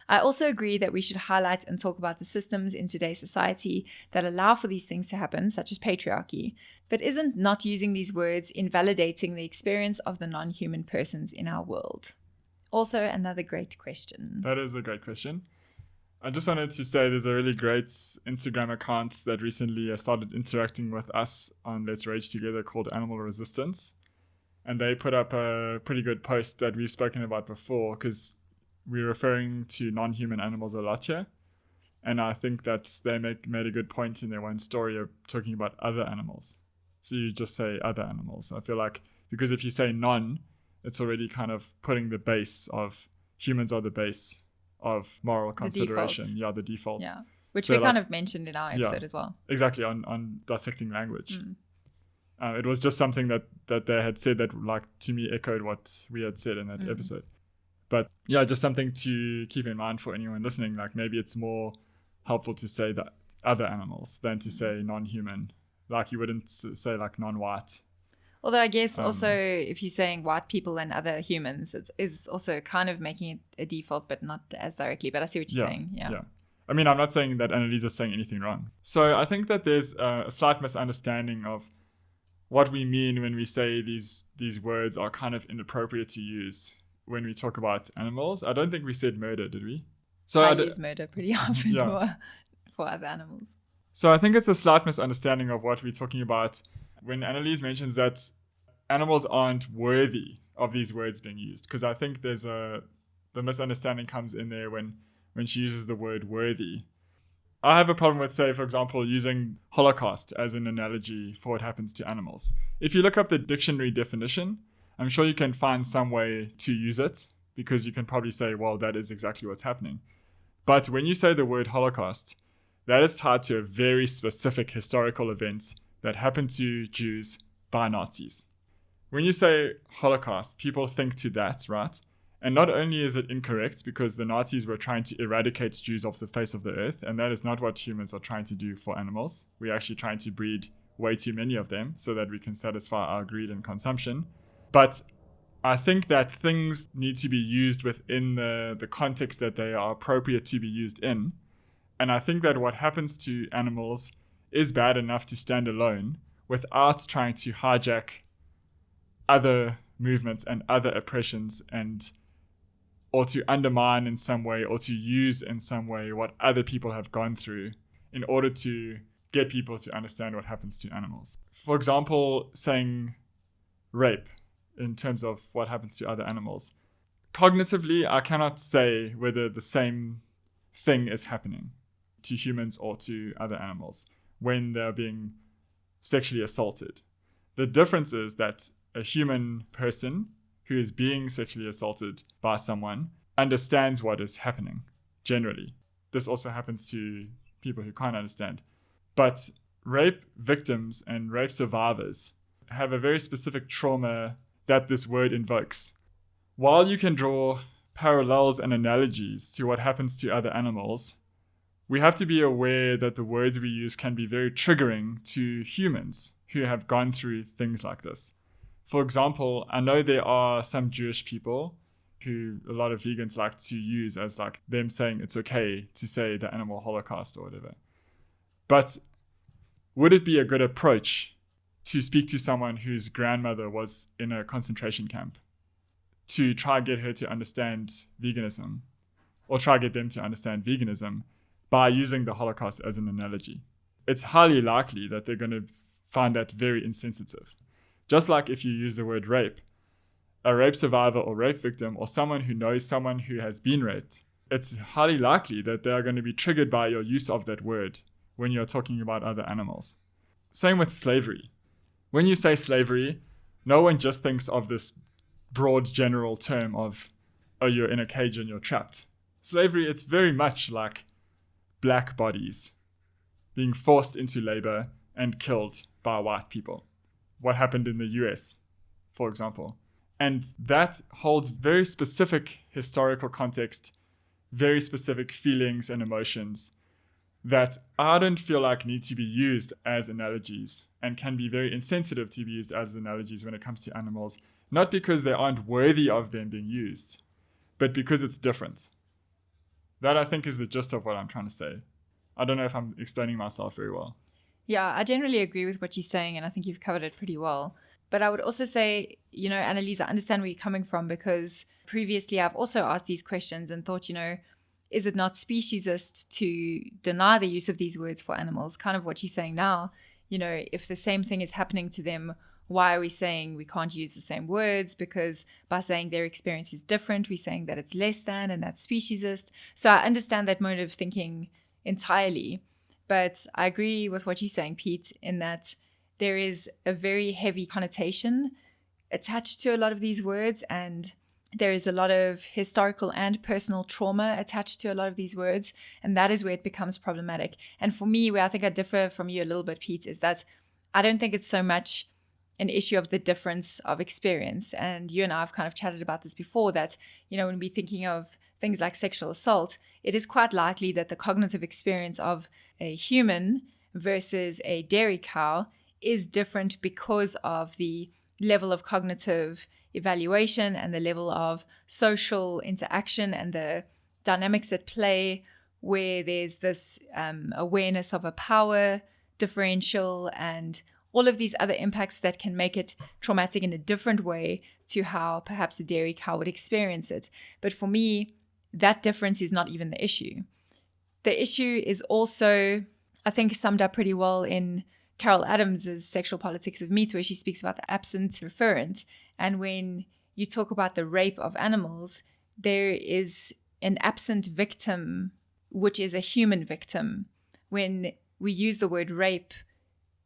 I also agree that we should highlight and talk about the systems in today's society that allow for these things to happen, such as patriarchy, but isn't not using these words invalidating the experience of the non-human persons in our world? Also, another great question. That is a great question. I just wanted to say there's a really great Instagram account that recently started interacting with us on Let's Rage Together called Animal Resistance. And they put up a pretty good post that we've spoken about before because we're referring to non-human animals a lot here. And I think that they made a good point in their one story of talking about other animals. So you just say other animals. I feel like because if you say non, it's already kind of putting the base of humans are the base of moral consideration. The default. Yeah, which so we kind of mentioned in our episode as well. Exactly, on dissecting language. It was just something that they had said that, like, to me echoed what we had said in that episode. But yeah, just something to keep in mind for anyone listening. Like, maybe it's more helpful to say that other animals than to say non-human. Like, you wouldn't say like non-white. Although I guess also if you're saying white people and other humans, it is also kind of making it a default, but not as directly. But I see what you're saying. Yeah. I mean, I'm not saying that Annelies is saying anything wrong. So I think that there's a slight misunderstanding of what we mean when we say these words are kind of inappropriate to use when we talk about animals. I don't think we said murder, did we? So I use murder pretty often for other animals. So I think it's a slight misunderstanding of what we're talking about when Annelies mentions that animals aren't worthy of these words being used. Because I think the misunderstanding comes in there when she uses the word worthy. I have a problem with, say, for example, using Holocaust as an analogy for what happens to animals. If you look up the dictionary definition, I'm sure you can find some way to use it because you can probably say, well, that is exactly what's happening. But when you say the word Holocaust, that is tied to a very specific historical event that happened to Jews by Nazis. When you say Holocaust, people think to that, right? And not only is it incorrect because the Nazis were trying to eradicate Jews off the face of the earth, and that is not what humans are trying to do for animals. We're actually trying to breed way too many of them so that we can satisfy our greed and consumption. But I think that things need to be used within the context that they are appropriate to be used in. And I think that what happens to animals is bad enough to stand alone without trying to hijack other movements and other oppressions or to undermine in some way or to use in some way what other people have gone through in order to get people to understand what happens to animals. For example, saying rape in terms of what happens to other animals. Cognitively, I cannot say whether the same thing is happening to humans or to other animals when they're being sexually assaulted. The difference is that a human person who is being sexually assaulted by someone understands what is happening, generally. This also happens to people who can't understand. But rape victims and rape survivors have a very specific trauma that this word invokes. While you can draw parallels and analogies to what happens to other animals, we have to be aware that the words we use can be very triggering to humans who have gone through things like this. For example, I know there are some Jewish people who a lot of vegans like to use as like them saying it's okay to say the animal holocaust or whatever. But would it be a good approach to speak to someone whose grandmother was in a concentration camp to try and get her to understand veganism or try and get them to understand veganism by using the Holocaust as an analogy? It's highly likely that they're going to find that very insensitive. Just like if you use the word rape, a rape survivor or rape victim or someone who knows someone who has been raped, it's highly likely that they are going to be triggered by your use of that word when you're talking about other animals. Same with slavery. When you say slavery, no one just thinks of this broad general term of, oh, you're in a cage and you're trapped. Slavery, it's very much like black bodies being forced into labor and killed by white people. What happened in the US, for example. And that holds very specific historical context, very specific feelings and emotions that I don't feel like need to be used as analogies and can be very insensitive to be used as analogies when it comes to animals, not because they aren't worthy of them being used, but because it's different. That, I think, is the gist of what I'm trying to say. I don't know if I'm explaining myself very well. Yeah, I generally agree with what you're saying, and I think you've covered it pretty well. But I would also say, Annalise, I understand where you're coming from, because previously I've also asked these questions and thought, is it not speciesist to deny the use of these words for animals? Kind of what you're saying now, if the same thing is happening to them, why are we saying we can't use the same words? Because by saying their experience is different, we're saying that it's less than, and that's speciesist. So I understand that mode of thinking entirely. But I agree with what you're saying, Pete, in that there is a very heavy connotation attached to a lot of these words, and there is a lot of historical and personal trauma attached to a lot of these words, and that is where it becomes problematic. And for me, where I think I differ from you a little bit, Pete, is that I don't think it's so much an issue of the difference of experience. And you and I have kind of chatted about this before, that, when we're thinking of things like sexual assault, it is quite likely that the cognitive experience of a human versus a dairy cow is different because of the level of cognitive evaluation and the level of social interaction and the dynamics at play, where there's this awareness of a power differential and all of these other impacts that can make it traumatic in a different way to how perhaps a dairy cow would experience it. But for me, that difference is not even the issue. The issue is also, I think, summed up pretty well in Carol Adams's Sexual Politics of Meat, where she speaks about the absent referent. And when you talk about the rape of animals, there is an absent victim, which is a human victim. When we use the word rape,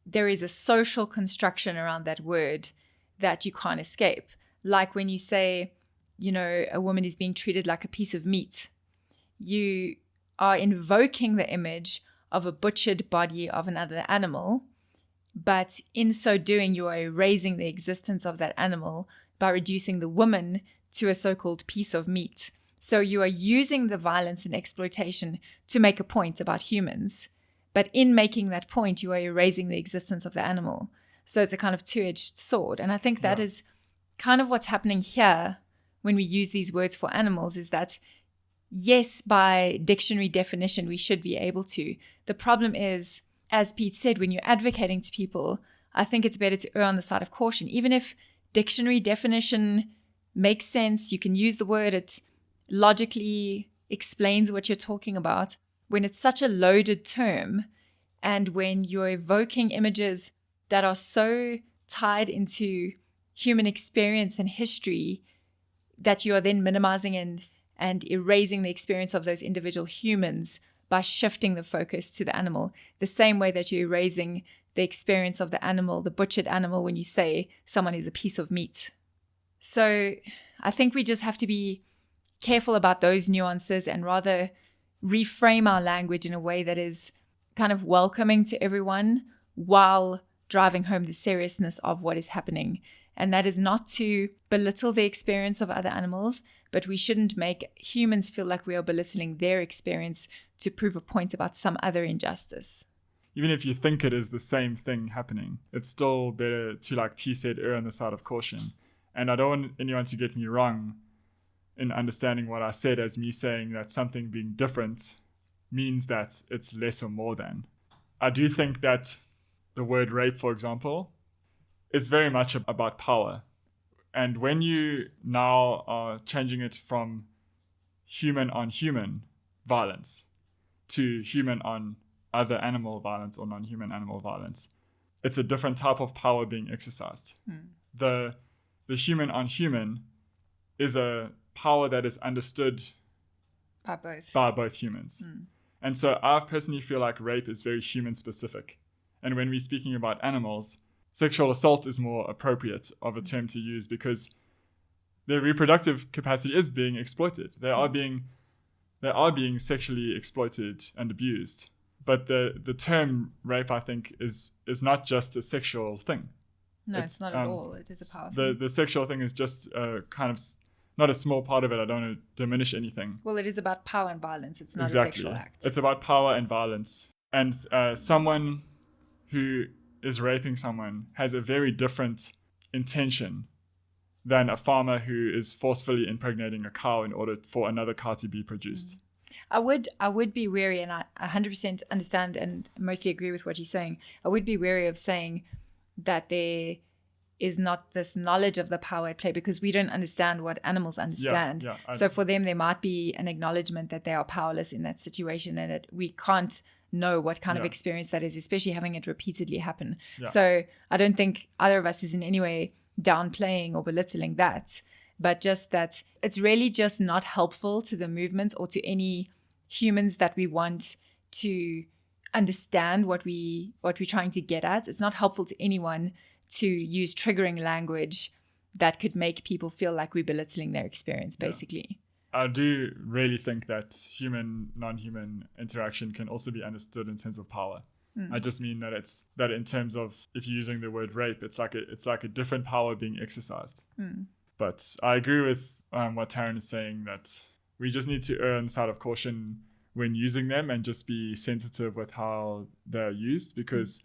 there is a social construction around that word that you can't escape. Like when you say, a woman is being treated like a piece of meat, you are invoking the image of a butchered body of another animal, but in so doing, you are erasing the existence of that animal by reducing the woman to a so-called piece of meat. So you are using the violence and exploitation to make a point about humans. But in making that point, you are erasing the existence of the animal. So it's a kind of two-edged sword. And I think that is kind of what's happening here when we use these words for animals, is that, yes, by dictionary definition, we should be able to. The problem is, as Pete said, when you're advocating to people, I think it's better to err on the side of caution. Even if dictionary definition makes sense, you can use the word, it logically explains what you're talking about. When it's such a loaded term, and when you're evoking images that are so tied into human experience and history that you are then minimizing and erasing the experience of those individual humans by shifting the focus to the animal, the same way that you're erasing the experience of the animal, the butchered animal, when you say someone is a piece of meat. So I think we just have to be careful about those nuances and rather reframe our language in a way that is kind of welcoming to everyone while driving home the seriousness of what is happening. And that is not to belittle the experience of other animals, but we shouldn't make humans feel like we are belittling their experience to prove a point about some other injustice. Even if you think it is the same thing happening, it's still better to, like T said, err on the side of caution. And I don't want anyone to get me wrong in understanding what I said as me saying that something being different means that it's less or more than. I do think that the word rape, for example, is very much about power. And when you now are changing it from human on human violence to human on other animal violence or non-human animal violence, it's a different type of power being exercised. The human on human is a power that is understood by both humans. And so I personally feel like rape is very human specific. And when we're speaking about animals, sexual assault is more appropriate of a term to use because their reproductive capacity is being exploited. They are being sexually exploited and abused. But the term rape, I think, is not just a sexual thing. No, it's not at all. It is a power thing. The sexual thing is just kind of not a small part of it. I don't want to diminish anything. Well, it is about power and violence. It's not Exactly. a sexual act. It's about power and violence. And someone who is raping someone has a very different intention than a farmer who is forcefully impregnating a cow in order for another cow to be produced. I would be wary, and I 100% understand and mostly agree with what you're saying. I would be wary of saying that there is not this knowledge of the power at play because we don't understand what animals understand. So for them, there might be an acknowledgement that they are powerless in that situation and that we can't know what kind of experience that is, especially having it repeatedly happen. So I don't think either of us is in any way downplaying or belittling that, but just that it's really just not helpful to the movement or to any humans that we want to understand what we're trying to get at. It's not helpful to anyone to use triggering language that could make people feel like we're belittling their experience, basically. I do really think that human, non-human interaction can also be understood in terms of power. I just mean that in terms of if you're using the word rape, it's like a different power being exercised. But I agree with what Taryn is saying, that we just need to err on the side of caution when using them and just be sensitive with how they're used, because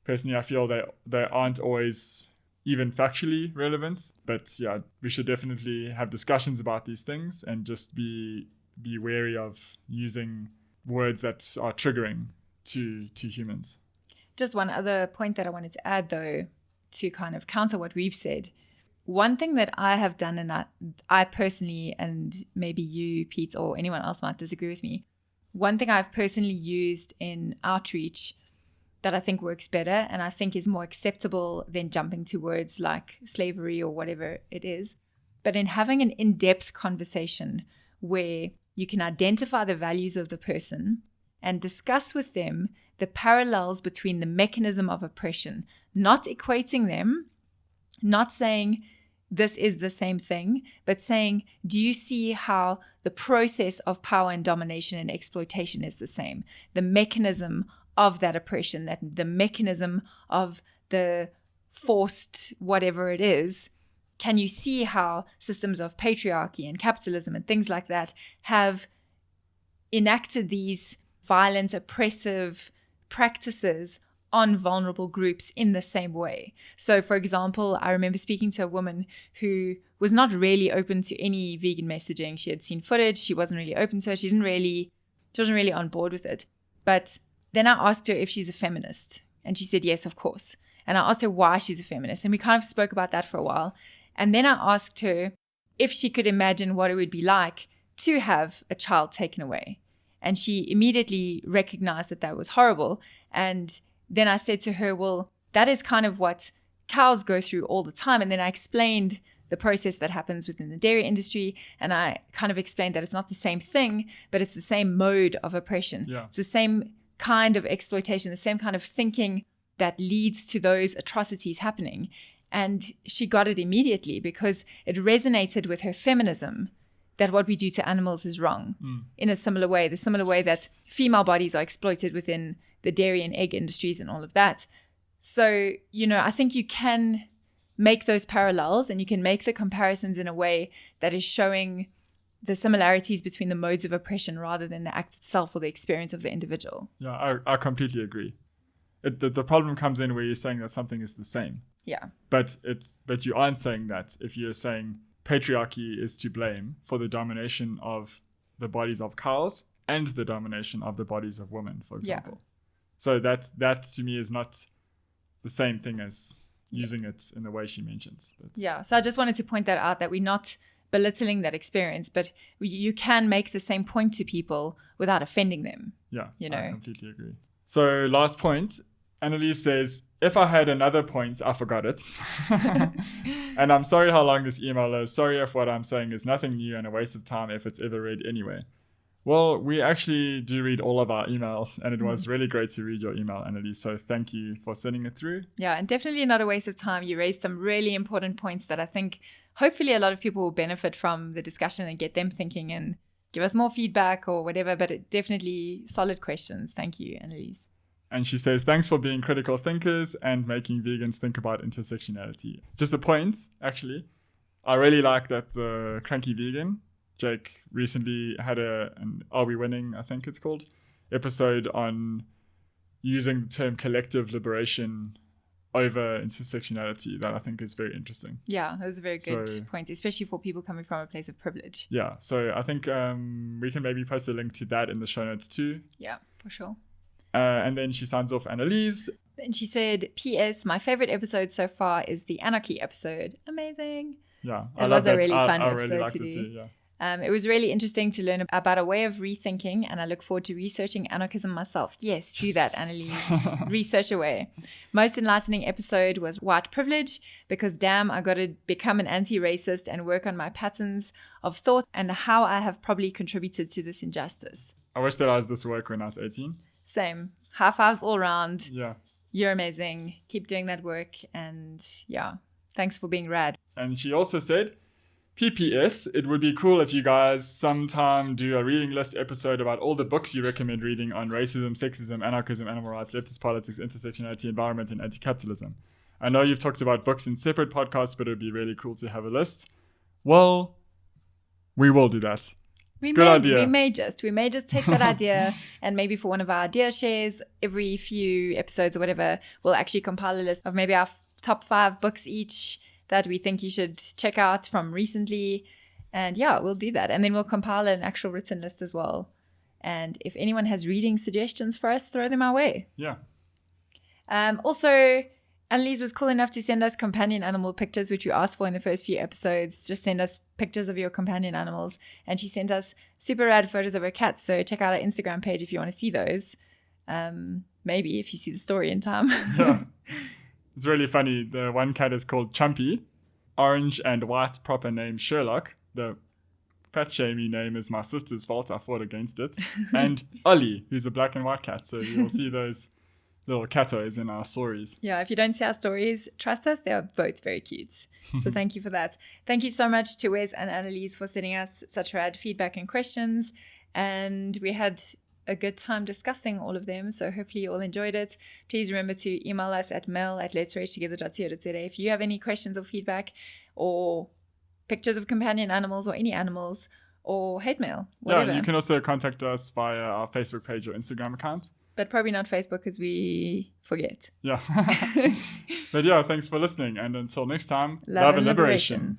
personally I feel they aren't always even factually relevant. But yeah, we should definitely have discussions about these things and just be wary of using words that are triggering to humans. Just one other point that I wanted to add, though, to kind of counter what we've said. One thing that I have done, and I personally, and maybe you, Pete, or anyone else might disagree with me, one thing I've personally used in outreach that I think works better and I think is more acceptable than jumping to words like slavery or whatever it is, but in having an in-depth conversation where you can identify the values of the person and discuss with them the parallels between the mechanism of oppression, not equating them, not saying this is the same thing, but saying, do you see how the process of power and domination and exploitation is the same? The mechanism of that oppression, that the mechanism of the forced whatever it is can you see how systems of patriarchy and capitalism and things like that have enacted these violent, oppressive practices on vulnerable groups in the same way? So, for example, I remember speaking to a woman who was not really open to any vegan messaging. She had seen footage. She wasn't really open to it. She wasn't really on board with it. But then I asked her if she's a feminist. And she said, yes, of course. And I asked her why she's a feminist. And we kind of spoke about that for a while. And then I asked her if she could imagine what it would be like to have a child taken away. And she immediately recognized that that was horrible. And then I said to her, well, that is kind of what cows go through all the time. And then I explained the process that happens within the dairy industry. And I kind of explained that it's not the same thing, but it's the same mode of oppression. Yeah. It's the same kind of exploitation, the same kind of thinking that leads to those atrocities happening. And she got it immediately because it resonated with her feminism that what we do to animals is wrong in a similar way, the similar way that female bodies are exploited within the dairy and egg industries and all of that. So, I think you can make those parallels and you can make the comparisons in a way that is showing the similarities between the modes of oppression rather than the act itself or the experience of the individual. Yeah, I completely agree. The problem comes in where you're saying that something is the same. Yeah. But you aren't saying that if you're saying patriarchy is to blame for the domination of the bodies of cows and the domination of the bodies of women, for example. Yeah. So that to me is not the same thing as using it in the way she mentions. But yeah. So I just wanted to point that out, that we're not belittling that experience, but you can make the same point to people without offending them. Yeah, I completely agree. So last point, Annalise says, if I had another point, I forgot it. And I'm sorry how long this email is. Sorry if what I'm saying is nothing new and a waste of time if it's ever read anyway. Well, we actually do read all of our emails, and it was really great to read your email, Annalise. So thank you for sending it through. Yeah, and definitely not a waste of time. You raised some really important points that I think hopefully a lot of people will benefit from the discussion and get them thinking and give us more feedback or whatever, but it definitely solid questions. Thank you, Annalise. And she says, thanks for being critical thinkers and making vegans think about intersectionality. Just a point, actually. I really like that the Cranky Vegan, Jake, recently had an Are We Winning, I think it's called, episode on using the term collective liberation over intersectionality that I think is very interesting. Yeah, that was a very good point, especially for people coming from a place of privilege. Yeah, so I think we can maybe post a link to that in the show notes too. Yeah, for sure. And then she signs off Annalise. And she said, P.S. My favorite episode so far is the Anarchy episode. Amazing. Yeah, it was a really fun episode really liked to do. It too, yeah. It was really interesting to learn about a way of rethinking, and I look forward to researching anarchism myself. Yes, do that, Annalise. Research away. Most enlightening episode was white privilege, because damn, I got to become an anti-racist and work on my patterns of thought and how I have probably contributed to this injustice. I wish that I was this work when I was 18. Same. High fives all around. Yeah. You're amazing. Keep doing that work. And yeah, thanks for being rad. And she also said, PPS, it would be cool if you guys sometime do a reading list episode about all the books you recommend reading on racism, sexism, anarchism, animal rights, leftist politics, intersectionality, environment, and anti-capitalism. I know you've talked about books in separate podcasts, but it would be really cool to have a list. Well, we will do that. Good idea. We may just take that idea and maybe for one of our idea shares, every few episodes or whatever, we'll actually compile a list of maybe our top 5 books each that we think you should check out from recently. And yeah, we'll do that. And then we'll compile an actual written list as well. And if anyone has reading suggestions for us, throw them our way. Yeah. Also, Annalise was cool enough to send us companion animal pictures, which we asked for in the first few episodes. Just send us pictures of your companion animals. And she sent us super rad photos of her cats. So check out our Instagram page if you want to see those. Maybe if you see the story in time. Yeah. It's really funny. The one cat is called Chumpy. Orange and white proper name Sherlock. The pet shamey name is my sister's fault. I fought against it. And Ollie, who's a black and white cat. So you'll see those little catos in our stories. Yeah, if you don't see our stories, trust us, they are both very cute. So thank you for that. Thank you so much to Wes and Annalise for sending us such rad feedback and questions. And we had a good time discussing all of them. So hopefully you all enjoyed it. Please remember to email us at mail@letsragetogether.co.za if you have any questions or feedback or pictures of companion animals or any animals or hate mail, whatever. Yeah, you can also contact us via our Facebook page or Instagram account. But probably not Facebook because we forget. Yeah. But yeah, thanks for listening. And until next time, Love and liberation.